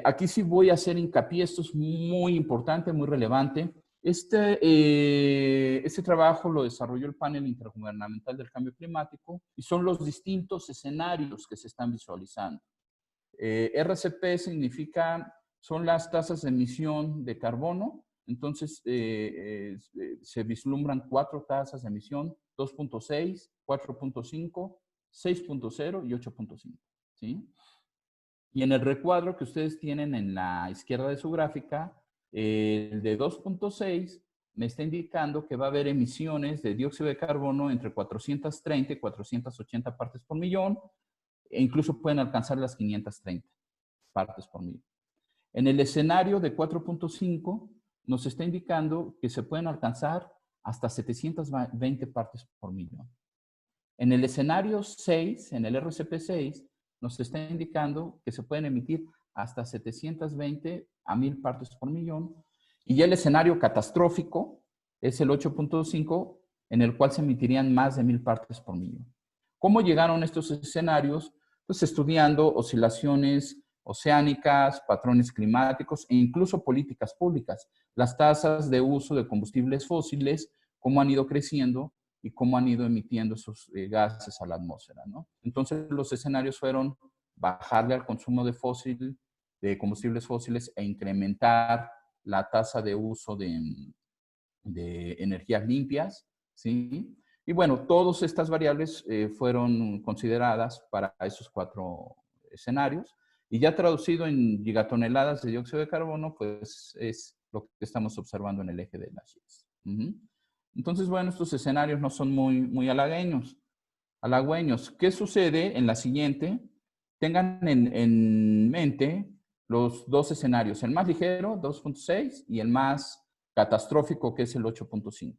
aquí sí voy a hacer hincapié, esto es muy importante, muy relevante. Este trabajo lo desarrolló el panel intergubernamental del cambio climático y son los distintos escenarios que se están visualizando. RCP significa, son las tasas de emisión de carbono. Entonces, se vislumbran 4 tasas de emisión: 2.6, 4.5, 6.0 y 8.5, ¿sí? Y en el recuadro que ustedes tienen en la izquierda de su gráfica, el de 2.6 me está indicando que va a haber emisiones de dióxido de carbono entre 430 y 480 partes por millón, e incluso pueden alcanzar las 530 partes por millón. En el escenario de 4.5 nos está indicando que se pueden alcanzar hasta 720 partes por millón. En el escenario 6, en el RCP6, nos está indicando que se pueden emitir hasta 720 a 1000 partes por millón. Y ya el escenario catastrófico es el 8.5, en el cual se emitirían más de 1000 partes por millón. ¿Cómo llegaron estos escenarios? Pues estudiando oscilaciones oceánicas, patrones climáticos e incluso políticas públicas. Las tasas de uso de combustibles fósiles, cómo han ido creciendo y cómo han ido emitiendo esos gases a la atmósfera, ¿no? Entonces, los escenarios fueron bajarle al consumo de combustibles fósiles e incrementar la tasa de uso de energías limpias, ¿sí? Y bueno, todas estas variables fueron consideradas para esos 4 escenarios. Y ya traducido en gigatoneladas de dióxido de carbono, pues es lo que estamos observando en el eje de las Y. Entonces, bueno, estos escenarios no son muy halagüeños. ¿Qué sucede en la siguiente? Tengan en mente los 2 escenarios, el más ligero, 2.6, y el más catastrófico, que es el 8.5.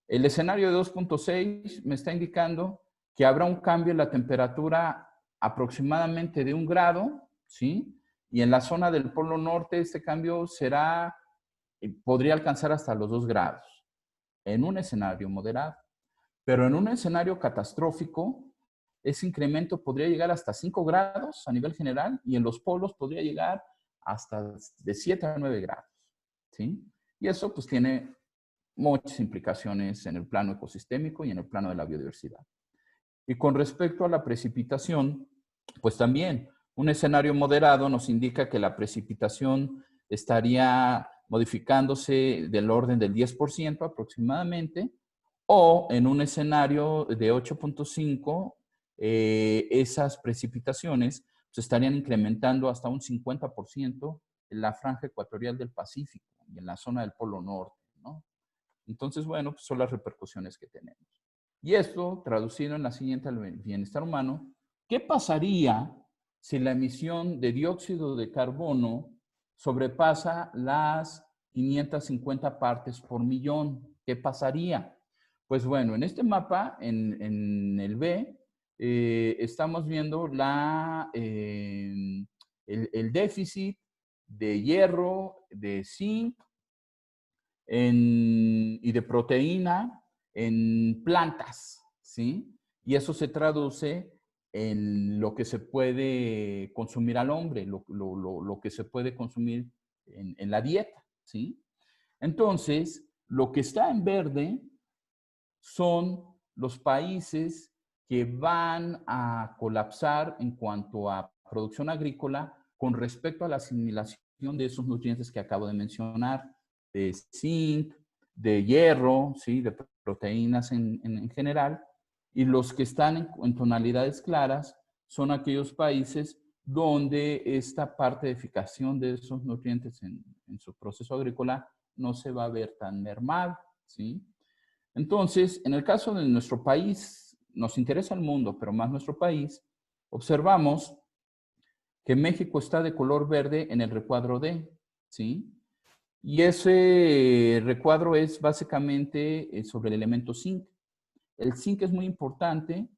El escenario de 2.6 me está indicando que habrá un cambio en la temperatura aproximadamente de 1 grado, ¿sí? Y en la zona del Polo Norte este cambio podría alcanzar hasta los 2 grados, en un escenario moderado. Pero en un escenario catastrófico, ese incremento podría llegar hasta 5 grados a nivel general y en los polos podría llegar hasta de 7 a 9 grados, ¿sí? Y eso pues tiene muchas implicaciones en el plano ecosistémico y en el plano de la biodiversidad. Y con respecto a la precipitación, pues también un escenario moderado nos indica que la precipitación estaría modificándose del orden del 10% aproximadamente, o en un escenario de 8.5, esas precipitaciones se estarían incrementando hasta un 50% en la franja ecuatorial del Pacífico y en la zona del Polo Norte, ¿no? Entonces, bueno, pues son las repercusiones que tenemos. Y esto, traducido en la siguiente al bienestar humano, ¿qué pasaría si la emisión de dióxido de carbono sobrepasa las 550 partes por millón? ¿Qué pasaría? Pues bueno, en este mapa, en el B, estamos viendo el déficit de hierro, de zinc y de proteína en plantas, ¿sí? Y eso se traduce en lo que se puede consumir al hombre, lo que se puede consumir en la dieta, ¿sí? Entonces, lo que está en verde son los países que van a colapsar en cuanto a producción agrícola con respecto a la asimilación de esos nutrientes que acabo de mencionar, de zinc, de hierro, ¿sí? De proteínas en general, y los que están en tonalidades claras son aquellos países donde esta parte de fijación de esos nutrientes en su proceso agrícola no se va a ver tan mermada, ¿sí? Entonces, en el caso de nuestro país, nos interesa el mundo, pero más nuestro país, observamos que México está de color verde en el recuadro D, ¿sí? Y ese recuadro es básicamente sobre el elemento zinc. El zinc es muy importante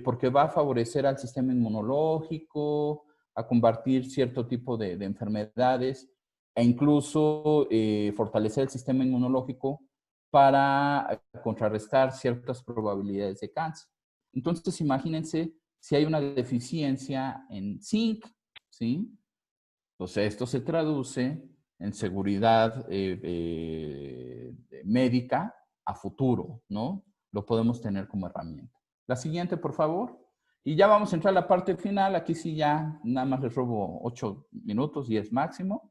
porque va a favorecer al sistema inmunológico, a combatir cierto tipo de enfermedades e incluso fortalecer el sistema inmunológico para contrarrestar ciertas probabilidades de cáncer. Entonces, imagínense si hay una deficiencia en zinc, ¿sí? Entonces, esto se traduce en seguridad médica a futuro, ¿no? Lo podemos tener como herramienta. La siguiente, por favor. Y ya vamos a entrar a la parte final. Aquí sí ya nada más les robo 8 minutos, 10 máximo.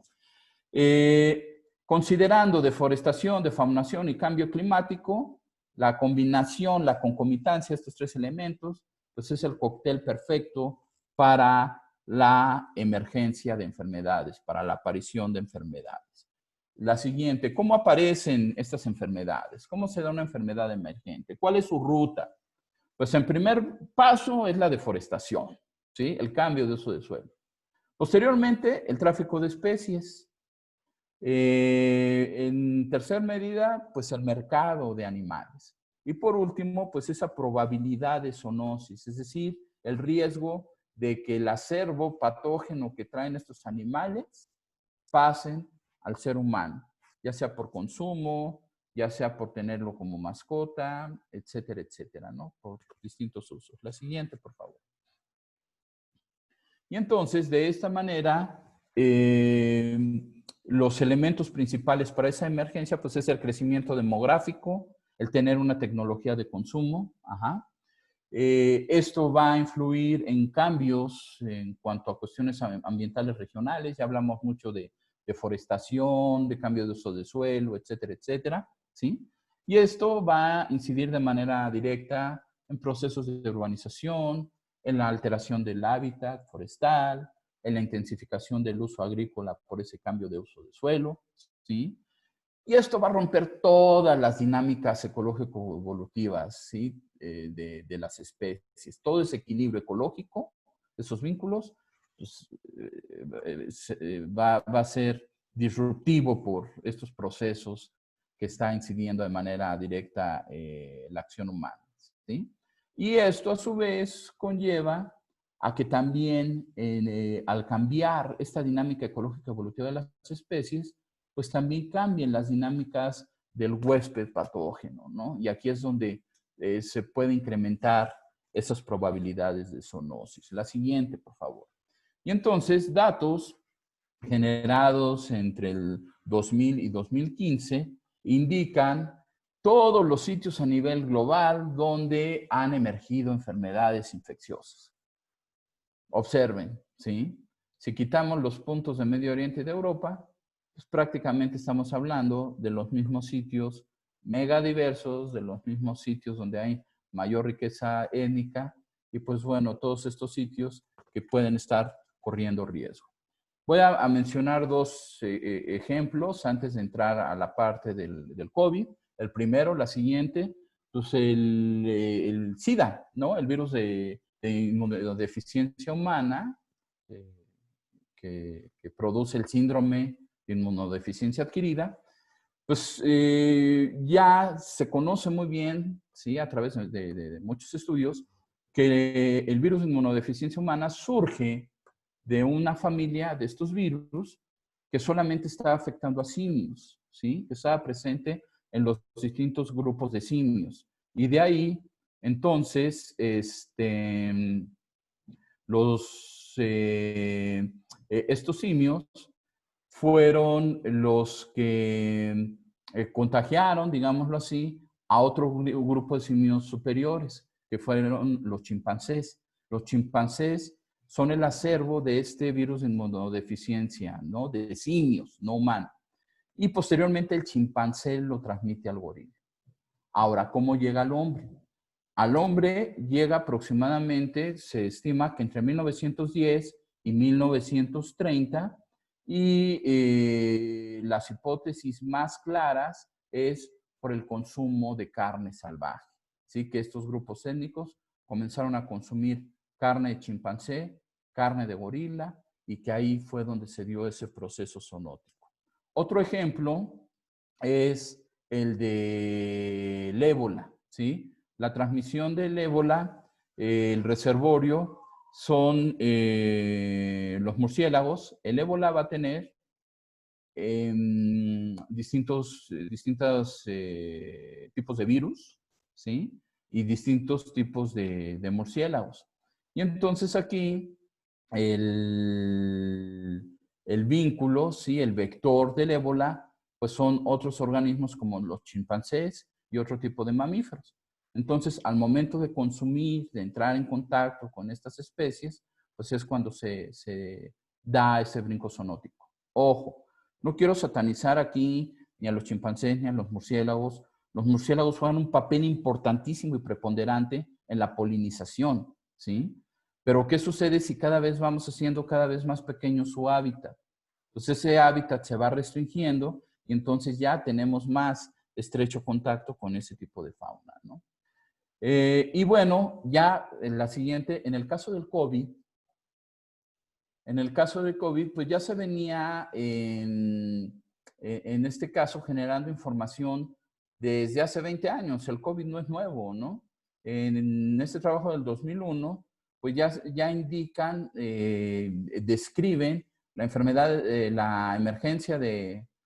Considerando deforestación, defaunación y cambio climático, la combinación, la concomitancia de estos 3 elementos, pues es el cóctel perfecto para la emergencia de enfermedades, para la aparición de enfermedades. La siguiente, ¿cómo aparecen estas enfermedades? ¿Cómo se da una enfermedad emergente? ¿Cuál es su ruta? Pues en primer paso es la deforestación, ¿sí? El cambio de uso del suelo. Posteriormente, el tráfico de especies. En tercer medida, pues el mercado de animales. Y por último, pues esa probabilidad de zoonosis, es decir, el riesgo de que el acervo patógeno que traen estos animales pasen al ser humano, ya sea por consumo, ya sea por tenerlo como mascota, etcétera, etcétera, ¿no? Por distintos usos. La siguiente, por favor. Y entonces, de esta manera, los elementos principales para esa emergencia, pues es el crecimiento demográfico, el tener una tecnología de consumo, esto va a influir en cambios en cuanto a cuestiones ambientales regionales, ya hablamos mucho de deforestación, de cambio de uso de suelo, etcétera, etcétera, ¿sí? Y esto va a incidir de manera directa en procesos de urbanización, en la alteración del hábitat forestal, en la intensificación del uso agrícola por ese cambio de uso de suelo, ¿sí? Y esto va a romper todas las dinámicas ecológico-evolutivas, ¿sí? De las especies. Todo ese equilibrio ecológico, esos vínculos, pues, va a ser disruptivo por estos procesos que está incidiendo de manera directa la acción humana, ¿sí? Y esto a su vez conlleva a que también al cambiar esta dinámica ecológica evolutiva de las especies, pues también cambien las dinámicas del huésped patógeno, ¿no? Y aquí es donde se puede incrementar esas probabilidades de zoonosis. La siguiente, por favor. Y entonces, datos generados entre el 2000 y 2015 indican todos los sitios a nivel global donde han emergido enfermedades infecciosas. Observen, ¿sí? Si quitamos los puntos de Medio Oriente y de Europa, pues prácticamente estamos hablando de los mismos sitios megadiversos, de los mismos sitios donde hay mayor riqueza étnica y pues bueno, todos estos sitios que pueden estar corriendo riesgo. Voy a mencionar dos ejemplos antes de entrar a la parte del COVID. El primero, la siguiente, pues el SIDA, ¿no? El virus de inmunodeficiencia humana que produce el síndrome de inmunodeficiencia adquirida, pues ya se conoce muy bien, ¿sí? A través de muchos estudios, que el virus de inmunodeficiencia humana surge de una familia de estos virus que solamente está afectando a simios, ¿sí? Que estaba presente en los distintos grupos de simios. Y de ahí, entonces, estos simios fueron los que contagiaron, digámoslo así, a otro grupo de simios superiores, que fueron los chimpancés. Los chimpancés son el acervo de este virus de inmunodeficiencia, ¿no? De simios, no humanos. Y posteriormente el chimpancé lo transmite al gorila. Ahora, ¿cómo llega al hombre? Al hombre llega aproximadamente, se estima que entre 1910 y 1930, y las hipótesis más claras es por el consumo de carne salvaje. Así que estos grupos étnicos comenzaron a consumir carne de chimpancé, carne de gorila, y que ahí fue donde se dio ese proceso zoonótico. Otro ejemplo es el del ébola, ¿sí? La transmisión del ébola, el reservorio, son los murciélagos. El ébola va a tener distintos tipos de virus, ¿sí? Y distintos tipos de murciélagos. Y entonces aquí el vínculo, ¿sí? El vector del ébola, pues son otros organismos como los chimpancés y otro tipo de mamíferos. Entonces, al momento de consumir, de entrar en contacto con estas especies, pues es cuando se da ese brinco zoonótico. Ojo, no quiero satanizar aquí ni a los chimpancés ni a los murciélagos. Los murciélagos juegan un papel importantísimo y preponderante en la polinización, ¿sí? Pero ¿qué sucede si cada vez vamos haciendo cada vez más pequeño su hábitat? Entonces ese hábitat se va restringiendo y entonces ya tenemos más estrecho contacto con ese tipo de fauna, ¿no? Y bueno, ya en la siguiente, en el caso del COVID, pues ya se venía en este caso generando información desde hace 20 años. El COVID no es nuevo, ¿no? En este trabajo del 2001, pues ya indican, describen la enfermedad, la emergencia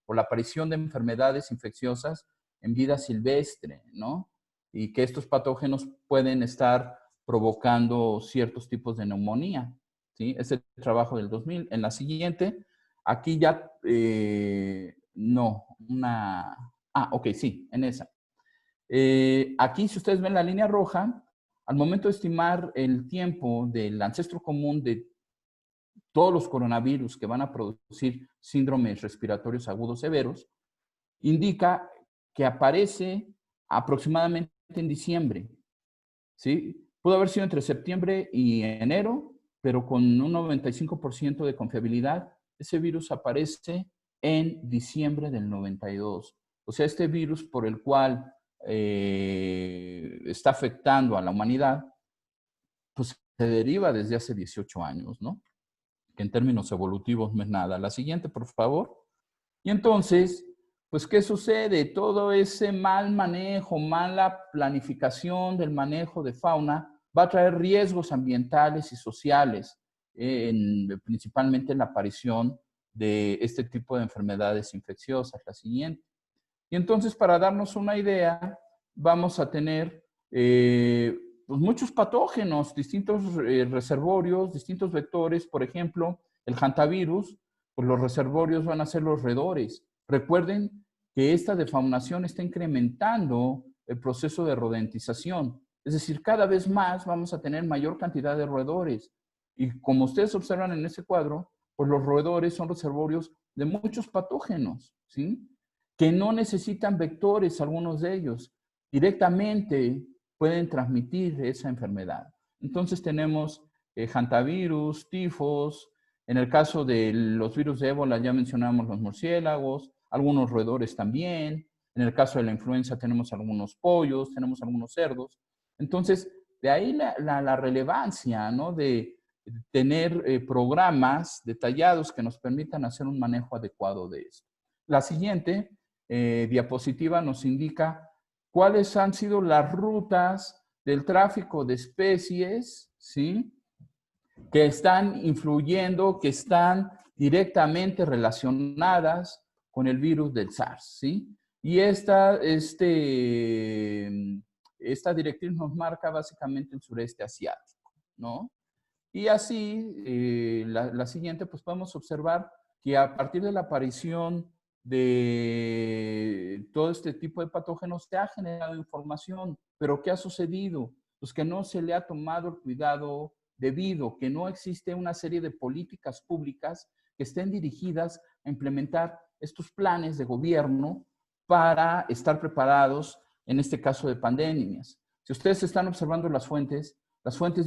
o la aparición de enfermedades infecciosas en vida silvestre, ¿no? Y que estos patógenos pueden estar provocando ciertos tipos de neumonía, ¿sí? Ese trabajo del 2000. En la siguiente, aquí ya, no, ok, sí, en esa. Aquí, si ustedes ven la línea roja, al momento de estimar el tiempo del ancestro común de todos los coronavirus que van a producir síndromes respiratorios agudos severos, indica que aparece aproximadamente en diciembre, ¿sí? Pudo haber sido entre septiembre y enero, pero con un 95% de confiabilidad, ese virus aparece en diciembre del 92. O sea, este virus por el cual está afectando a la humanidad, pues se deriva desde hace 18 años, ¿no? Que en términos evolutivos no es nada. La siguiente, por favor. Y entonces, pues, ¿qué sucede? Todo ese mal manejo, mala planificación del manejo de fauna va a traer riesgos ambientales y sociales, principalmente en la aparición de este tipo de enfermedades infecciosas. La siguiente. Y entonces, para darnos una idea, vamos a tener pues muchos patógenos, distintos reservorios, distintos vectores. Por ejemplo, el hantavirus, pues los reservorios van a ser los roedores. Recuerden que esta defaunación está incrementando el proceso de rodentización. Es decir, cada vez más vamos a tener mayor cantidad de roedores. Y como ustedes observan en ese cuadro, pues los roedores son reservorios de muchos patógenos, ¿sí? Que no necesitan vectores, algunos de ellos. Directamente pueden transmitir esa enfermedad. Entonces tenemos hantavirus, tifos. En el caso de los virus de ébola ya mencionamos los murciélagos, algunos roedores también. En el caso de la influenza tenemos algunos pollos, tenemos algunos cerdos. Entonces, de ahí la relevancia, ¿no? De tener programas detallados que nos permitan hacer un manejo adecuado de esto. La siguiente diapositiva nos indica cuáles han sido las rutas del tráfico de especies, ¿sí? Que están influyendo, que están directamente relacionadas con el virus del SARS, ¿sí? Y esta directriz nos marca básicamente el sureste asiático, ¿no? Y así, la siguiente, pues podemos observar que a partir de la aparición de todo este tipo de patógenos se ha generado información, pero ¿qué ha sucedido? Pues que no se le ha tomado el cuidado debido, que no existe una serie de políticas públicas que estén dirigidas a implementar estos planes de gobierno para estar preparados en este caso de pandemias. Si ustedes están observando las fuentes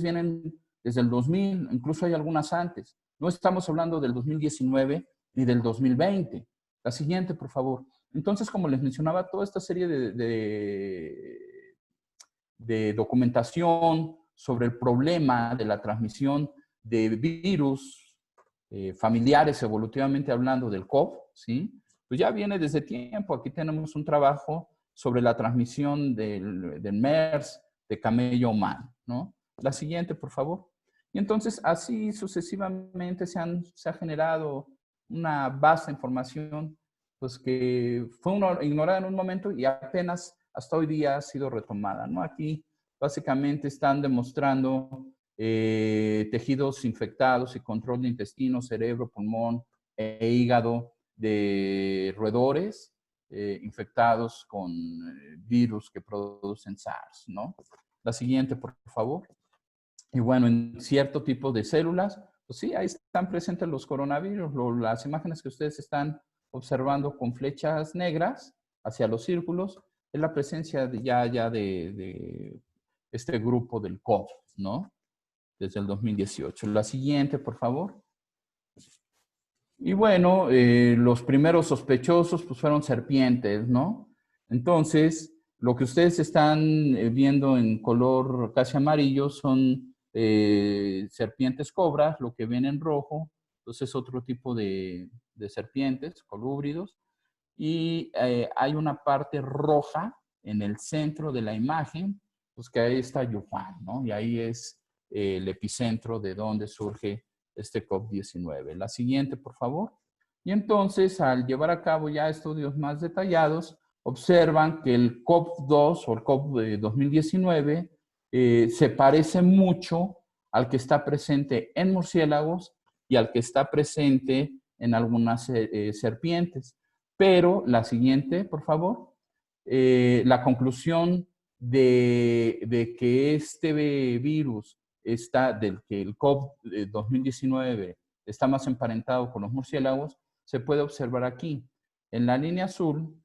vienen desde el 2000, incluso hay algunas antes. No estamos hablando del 2019 ni del 2020. La siguiente, por favor. Entonces, como les mencionaba, toda esta serie de documentación sobre el problema de la transmisión de virus familiares, evolutivamente hablando, del COVID, ¿sí? Pues ya viene desde tiempo. Aquí tenemos un trabajo sobre la transmisión del MERS de camello humano, ¿no? La siguiente, por favor. Y entonces, así sucesivamente se ha generado una vasta información, pues que fue ignorada en un momento y apenas hasta hoy día ha sido retomada, ¿no? Aquí básicamente están demostrando tejidos infectados y control de intestino, cerebro, pulmón e hígado de roedores infectados con virus que producen SARS, ¿no? La siguiente, por favor. Y bueno, en cierto tipo de células, pues sí, ahí están presentes los coronavirus. Las imágenes que ustedes están observando con flechas negras hacia los círculos es la presencia de este grupo del COVID, ¿no? Desde el 2018. La siguiente, por favor. Y bueno, los primeros sospechosos pues fueron serpientes, ¿no? Entonces, lo que ustedes están viendo en color casi amarillo son serpientes cobras, lo que ven en rojo, entonces es otro tipo de serpientes, colúbridos, y hay una parte roja en el centro de la imagen, pues que ahí está Wuhan, ¿no? Y ahí es el epicentro de donde surge este COVID-19. La siguiente, por favor. Y entonces, al llevar a cabo ya estudios más detallados, observan que el COVID-2 o el COVID 2019 se parece mucho al que está presente en murciélagos y al que está presente en algunas serpientes. Pero la siguiente, por favor, la conclusión de que este virus del que el COVID 2019 está más emparentado con los murciélagos, se puede observar aquí. En la línea azul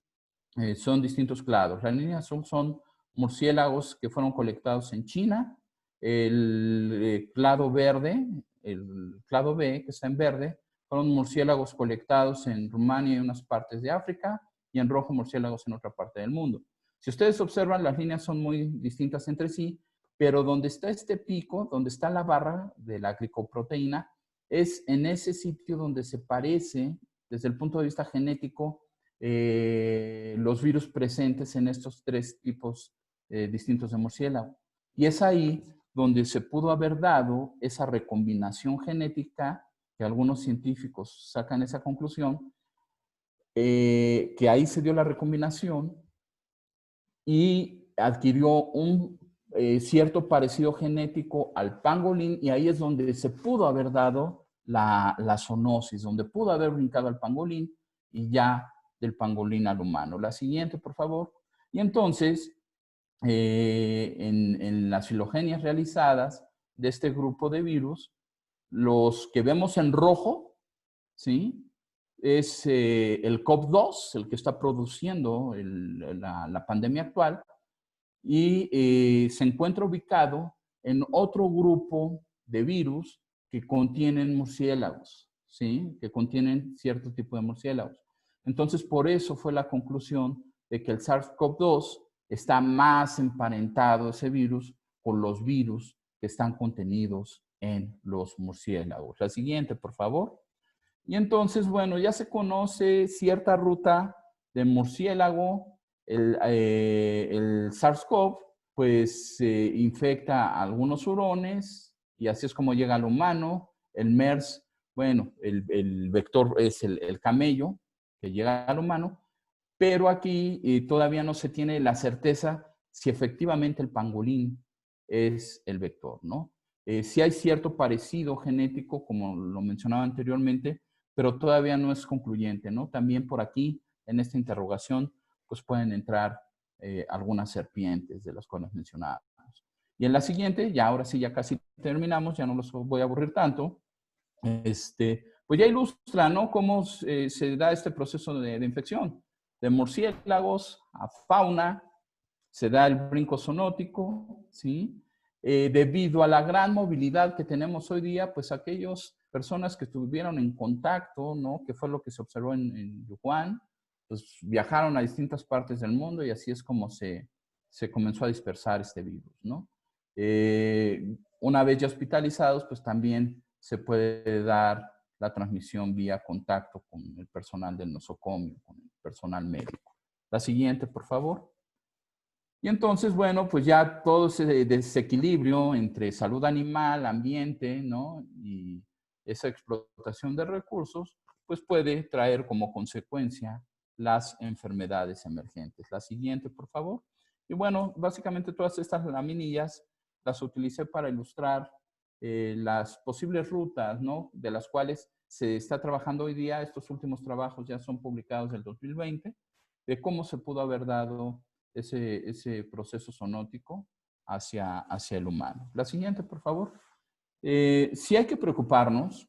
son distintos clados. Las líneas azul son murciélagos que fueron colectados en China. El clado verde, el clado B, que está en verde, fueron murciélagos colectados en Rumania y unas partes de África, y en rojo murciélagos en otra parte del mundo. Si ustedes observan, las líneas son muy distintas entre sí, pero donde está este pico, donde está la barra de la glicoproteína, es en ese sitio donde se parece, desde el punto de vista genético, los virus presentes en estos tres tipos distintos de murciélago. Y es ahí donde se pudo haber dado esa recombinación genética, que algunos científicos sacan esa conclusión, que ahí se dio la recombinación y adquirió un cierto parecido genético al pangolín, y ahí es donde se pudo haber dado la zoonosis, donde pudo haber brincado al pangolín y ya del pangolín al humano. La siguiente, por favor. Y entonces, en las filogenias realizadas de este grupo de virus, los que vemos en rojo, ¿sí? Es el COV2, el que está produciendo la pandemia actual, y se encuentra ubicado en otro grupo de virus que contienen murciélagos, ¿sí? Que contienen cierto tipo de murciélagos. Entonces, por eso fue la conclusión de que el SARS-CoV-2 está más emparentado, ese virus, con los virus que están contenidos en los murciélagos. La siguiente, por favor. Y entonces, bueno, ya se conoce cierta ruta de murciélago. El SARS-CoV, pues, infecta algunos hurones y así es como llega al humano. El MERS, bueno, el vector es el camello que llega al humano, pero aquí todavía no se tiene la certeza si efectivamente el pangolín es el vector, ¿no? Sí hay cierto parecido genético, como lo mencionaba anteriormente, pero todavía no es concluyente, ¿no? También por aquí, en esta interrogación, pues pueden entrar algunas serpientes de las cuales mencionábamos. Y en la siguiente, ya ahora sí, ya casi terminamos, ya no los voy a aburrir tanto, pues ya ilustra, ¿no? Cómo se da este proceso de infección. De murciélagos a fauna, se da el brinco zoonótico, ¿sí? Debido a la gran movilidad que tenemos hoy día, pues aquellas personas que estuvieron en contacto, ¿no? Que fue lo que se observó en Wuhan, pues viajaron a distintas partes del mundo y así es como se comenzó a dispersar este virus, ¿no? Una vez ya hospitalizados, pues también se puede dar la transmisión vía contacto con el personal del nosocomio, con el personal médico. La siguiente, por favor. Y entonces, bueno, pues ya todo ese desequilibrio entre salud animal, ambiente, ¿no? Y esa explotación de recursos, pues puede traer como consecuencia las enfermedades emergentes. La siguiente, por favor. Y bueno, básicamente todas estas laminillas las utilicé para ilustrar las posibles rutas, ¿no? De las cuales se está trabajando hoy día. Estos últimos trabajos ya son publicados en el 2020, de cómo se pudo haber dado ese proceso zoonótico hacia el humano. La siguiente, por favor. Sí hay que preocuparnos,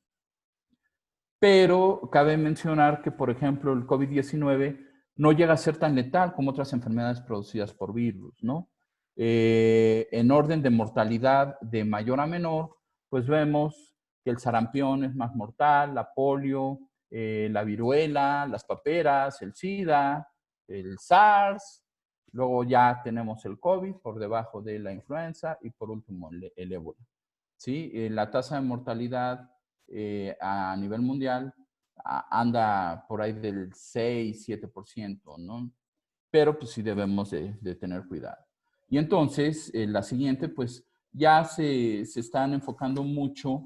pero cabe mencionar que, por ejemplo, el COVID-19 no llega a ser tan letal como otras enfermedades producidas por virus, ¿no? En orden de mortalidad de mayor a menor, pues vemos que el sarampión es más mortal, la polio, la viruela, las paperas, el SIDA, el SARS, luego ya tenemos el COVID por debajo de la influenza y por último el ébola. ¿Sí? La tasa de mortalidad a nivel mundial anda por ahí del 6-7%, ¿no? Pero pues sí debemos de tener cuidado. Y entonces, la siguiente, pues ya se están enfocando mucho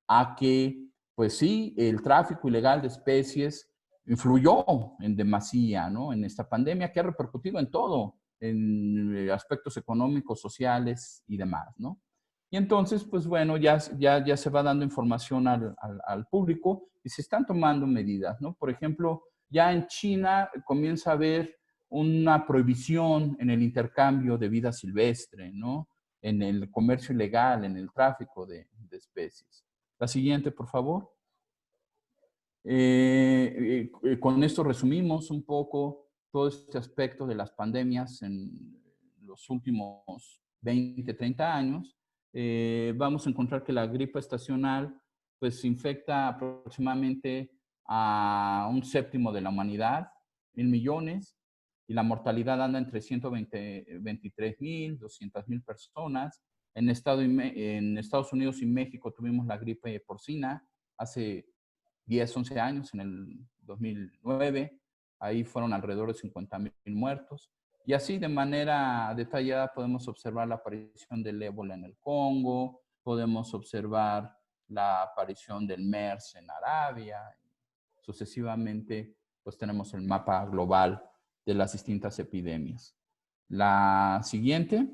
a que, pues sí, el tráfico ilegal de especies influyó en demasía, ¿no? En esta pandemia que ha repercutido en todo, en aspectos económicos, sociales y demás, ¿no? Y entonces, pues bueno, ya se va dando información al público y se están tomando medidas, ¿no? Por ejemplo, ya en China comienza a haber una prohibición en el intercambio de vida silvestre, ¿no? En el comercio ilegal, en el tráfico de especies. La siguiente, por favor. Con esto resumimos un poco todo este aspecto de las pandemias en los últimos 20, 30 años, vamos a encontrar que la gripe estacional pues infecta aproximadamente a un séptimo de la humanidad, 1,000 millones, y la mortalidad anda entre 123,000, 200,000 personas. En Estados Unidos y México tuvimos la gripe porcina hace 10, 11 años, en el 2009. Ahí fueron alrededor de 50,000 muertos. Y así de manera detallada podemos observar la aparición del ébola en el Congo, podemos observar la aparición del MERS en Arabia. Sucesivamente, pues tenemos el mapa global de las distintas epidemias. La siguiente.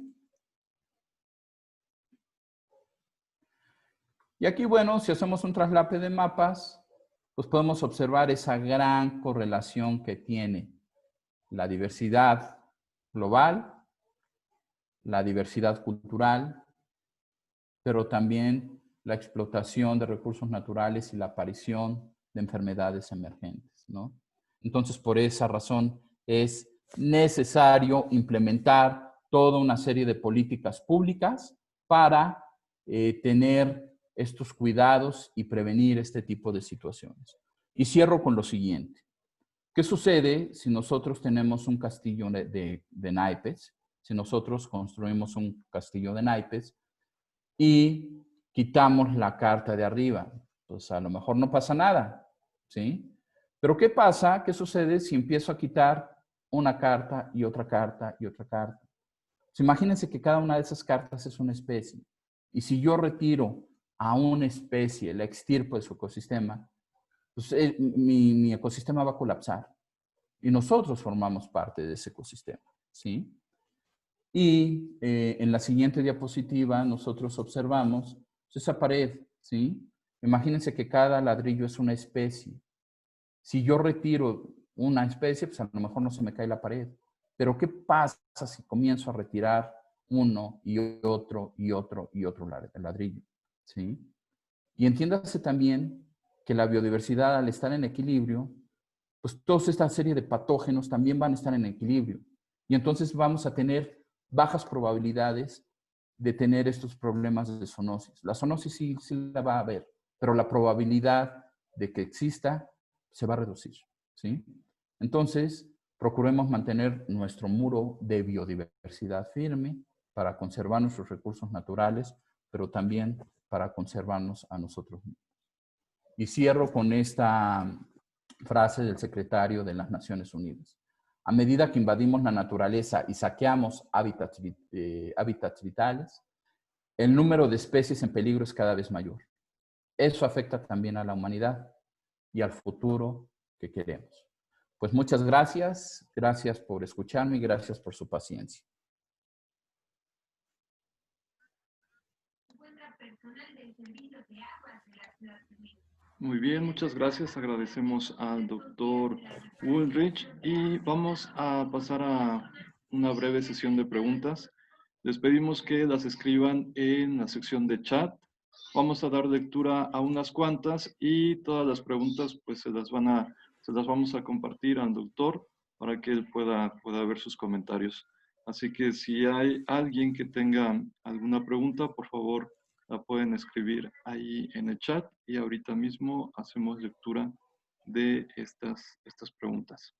Y aquí, bueno, si hacemos un traslape de mapas, pues podemos observar esa gran correlación que tiene la diversidad global, la diversidad cultural, pero también la explotación de recursos naturales y la aparición de enfermedades emergentes, ¿no? Entonces, por esa razón es necesario implementar toda una serie de políticas públicas para tener estos cuidados y prevenir este tipo de situaciones. Y cierro con lo siguiente. ¿Qué sucede si nosotros tenemos un castillo de naipes? Si nosotros construimos un castillo de naipes y quitamos la carta de arriba, pues a lo mejor no pasa nada, ¿sí? Pero ¿qué pasa? ¿Qué sucede si empiezo a quitar una carta y otra carta y otra carta? Pues imagínense que cada una de esas cartas es una especie. Y si yo retiro a una especie, la extirpo de su ecosistema, pues mi ecosistema va a colapsar. Y nosotros formamos parte de ese ecosistema, ¿sí? Y en la siguiente diapositiva nosotros observamos esa pared, ¿sí? Imagínense que cada ladrillo es una especie. Si yo retiro una especie, pues a lo mejor no se me cae la pared. Pero ¿qué pasa si comienzo a retirar uno y otro y otro y otro ladrillo? ¿Sí? Y entiéndase también que la biodiversidad, al estar en equilibrio, pues toda esta serie de patógenos también van a estar en equilibrio. Y entonces vamos a tener bajas probabilidades de tener estos problemas de zoonosis. La zoonosis sí la va a haber, pero la probabilidad de que exista se va a reducir, ¿sí? Entonces, procuremos mantener nuestro muro de biodiversidad firme para conservar nuestros recursos naturales, pero también para conservarnos a nosotros mismos. Y cierro con esta frase del secretario de las Naciones Unidas. A medida que invadimos la naturaleza y saqueamos hábitats vitales, el número de especies en peligro es cada vez mayor. Eso afecta también a la humanidad y al futuro que queremos. Pues muchas gracias. Gracias por escucharme y gracias por su paciencia. Muy bien, muchas gracias. Agradecemos al doctor Woolrich y vamos a pasar a una breve sesión de preguntas. Les pedimos que las escriban en la sección de chat. Vamos a dar lectura a unas cuantas y todas las preguntas pues se las vamos a compartir al doctor para que él pueda ver sus comentarios. Así que si hay alguien que tenga alguna pregunta, por favor, la pueden escribir ahí en el chat y ahorita mismo hacemos lectura de estas preguntas.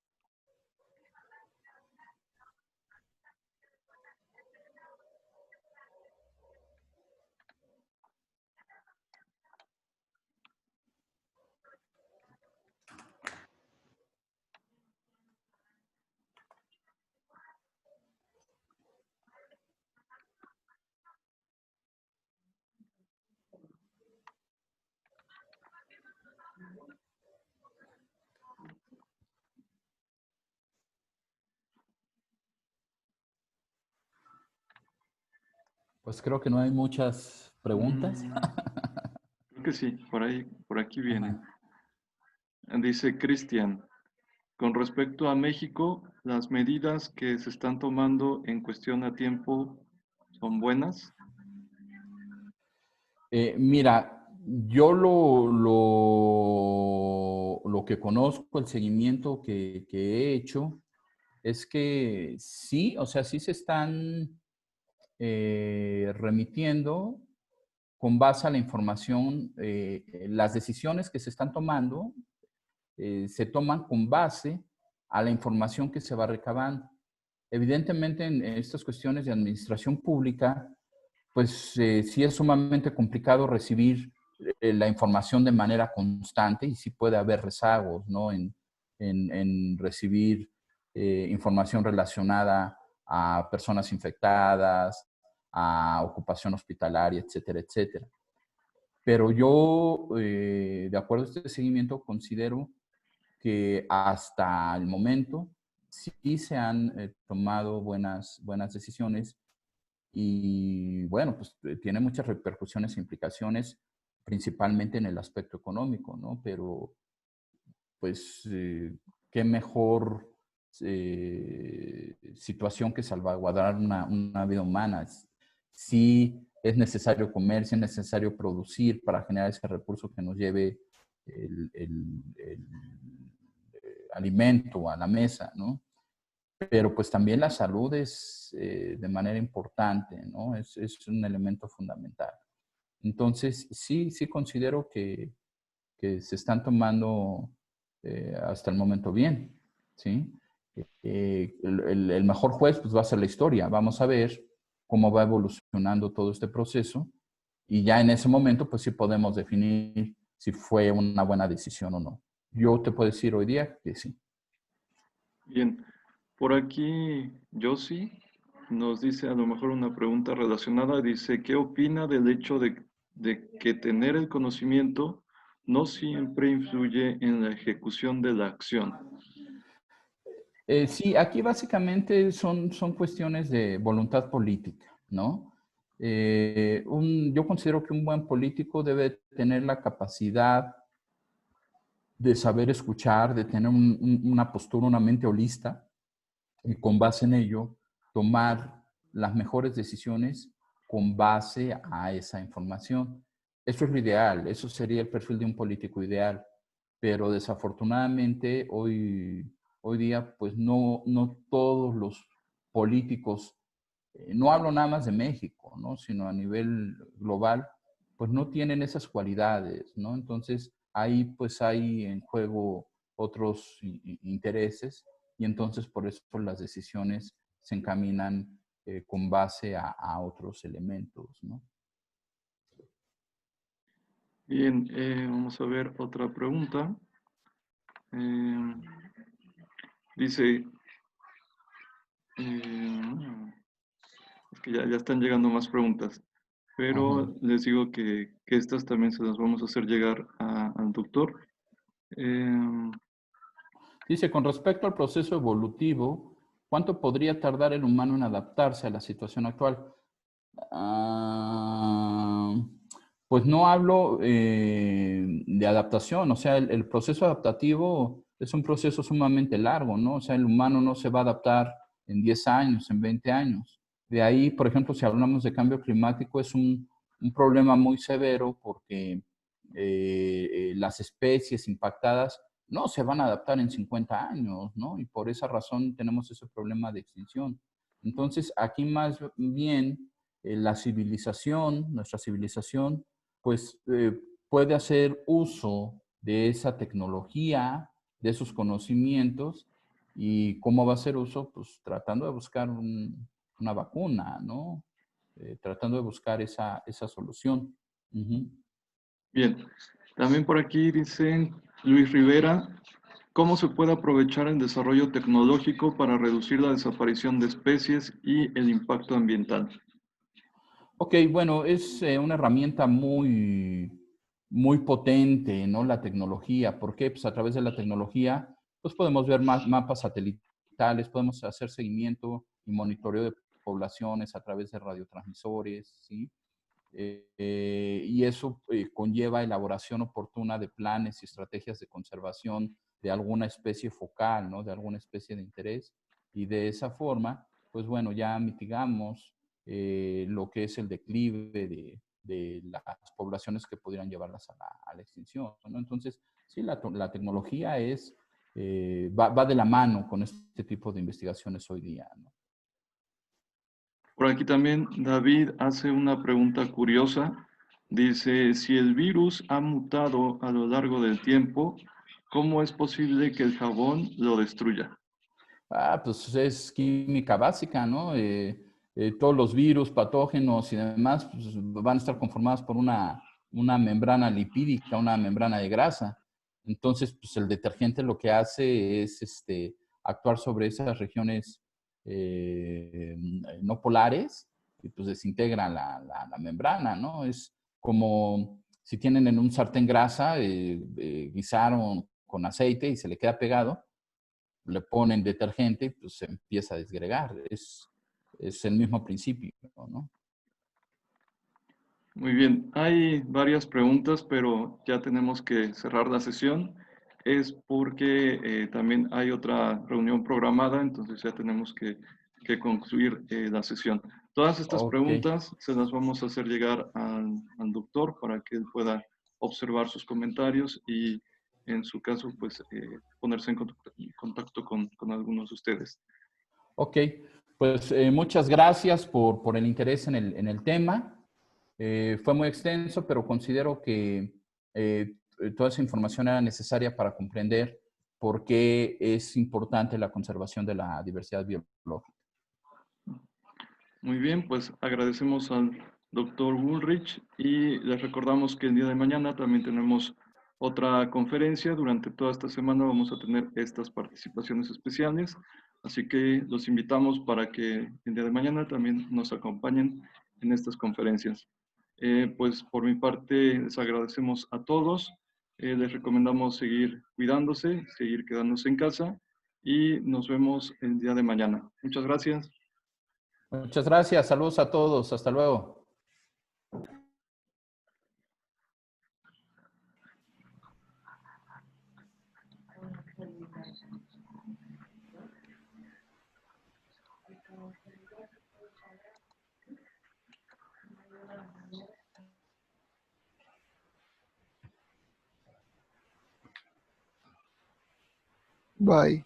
Pues creo que no hay muchas preguntas. Creo que sí, por aquí vienen. Dice Cristian, con respecto a México, ¿las medidas que se están tomando en cuestión a tiempo son buenas? Mira, yo lo que conozco, el seguimiento que he hecho, es que sí, o sea, sí se están remitiendo con base a la información, las decisiones que se están tomando se toman con base a la información que se va recabando. Evidentemente, en estas cuestiones de administración pública, pues sí es sumamente complicado recibir la información de manera constante y sí puede haber rezagos, ¿no? En recibir información relacionada a personas infectadas, a ocupación hospitalaria, etcétera, etcétera. Pero yo, de acuerdo a este seguimiento, considero que hasta el momento sí se han tomado buenas decisiones y bueno, pues tiene muchas repercusiones e implicaciones, principalmente en el aspecto económico, ¿no? Pero pues qué mejor situación que salvaguardar una vida humana. Sí es necesario comer, sí es necesario producir para generar ese recurso que nos lleve el alimento a la mesa, ¿no? Pero pues también la salud es de manera importante, ¿no? Es un elemento fundamental. Entonces, sí considero que se están tomando hasta el momento bien, ¿sí? El mejor juez pues va a ser la historia. Vamos a ver cómo va evolucionando todo este proceso y ya en ese momento pues sí podemos definir si fue una buena decisión o no. Yo te puedo decir hoy día que sí. Bien, por aquí Josie nos dice a lo mejor una pregunta relacionada. Dice, ¿qué opina del hecho de que tener el conocimiento no siempre influye en la ejecución de la acción? Sí, aquí básicamente son cuestiones de voluntad política, ¿no? Yo considero que un buen político debe tener la capacidad de saber escuchar, de tener una postura, una mente holista, y con base en ello tomar las mejores decisiones con base a esa información. Eso es lo ideal, eso sería el perfil de un político ideal, pero desafortunadamente hoy día pues no todos los políticos, no hablo nada más de México, ¿no? Sino a nivel global, pues no tienen esas cualidades, ¿no? Entonces ahí pues hay en juego otros intereses y entonces por eso las decisiones se encaminan con base a otros elementos, ¿no? Bien, vamos a ver otra pregunta. Eh, dice, eh, es que ya están llegando más preguntas, Ajá. pero les digo que estas también se las vamos a hacer llegar al doctor. Eh, Dice, con respecto al proceso evolutivo, ¿cuánto podría tardar el humano en adaptarse a la situación actual? Ah, pues no hablo de adaptación, o sea, el proceso adaptativo es un proceso sumamente largo, ¿no? O sea, el humano no se va a adaptar en 10 años, en 20 años. De ahí, por ejemplo, si hablamos de cambio climático, es un problema muy severo porque las especies impactadas no se van a adaptar en 50 años, ¿no? Y por esa razón tenemos ese problema de extinción. Entonces, aquí más bien la civilización, nuestra civilización, pues puede hacer uso de esa tecnología, de esos conocimientos, y cómo va a hacer uso, pues tratando de buscar una vacuna, ¿no? Tratando de buscar esa solución. Ujú. bien, también por aquí dicen Luis Rivera, ¿cómo se puede aprovechar el desarrollo tecnológico para reducir la desaparición de especies y el impacto ambiental? Ok, bueno, es una herramienta muy potente, ¿no? La tecnología. ¿Por qué? Pues a través de la tecnología, pues podemos ver más mapas satelitales, podemos hacer seguimiento y monitoreo de poblaciones a través de radiotransmisores, ¿sí? Y eso conlleva elaboración oportuna de planes y estrategias de conservación de alguna especie focal, ¿no? De alguna especie de interés. Y de esa forma, pues bueno, ya mitigamos lo que es el declive de las poblaciones que pudieran llevarlas a la extinción, ¿no? Entonces, sí, la tecnología es va de la mano con este tipo de investigaciones hoy día, ¿no? Por aquí también David hace una pregunta curiosa. Dice, si el virus ha mutado a lo largo del tiempo, ¿cómo es posible que el jabón lo destruya? Pues es química básica, ¿no? Todos los virus, patógenos y demás pues, van a estar conformados por una membrana lipídica, una membrana de grasa. Entonces, pues el detergente lo que hace es actuar sobre esas regiones no polares y pues desintegra la membrana, ¿no? Es como si tienen en un sartén grasa, guisaron con aceite y se le queda pegado, le ponen detergente y pues se empieza a desgregar. Es el mismo principio, ¿no? Muy bien, hay varias preguntas, pero ya tenemos que cerrar la sesión. Es porque también hay otra reunión programada, entonces ya tenemos que concluir la sesión. Todas estas Ok, preguntas se las vamos a hacer llegar al doctor para que él pueda observar sus comentarios y en su caso, pues ponerse en contacto con algunos de ustedes. ok. Pues muchas gracias por el interés en el tema. Fue muy extenso, pero considero que toda esa información era necesaria para comprender por qué es importante la conservación de la diversidad biológica. Muy bien, pues agradecemos al doctor Woolrich y les recordamos que el día de mañana también tenemos otra conferencia. Durante toda esta semana vamos a tener estas participaciones especiales, así que los invitamos para que el día de mañana también nos acompañen en estas conferencias. Pues por mi parte les agradecemos a todos, les recomendamos seguir cuidándose, seguir quedándose en casa y nos vemos el día de mañana. Muchas gracias. Muchas gracias. Saludos a todos. Hasta luego. Bye.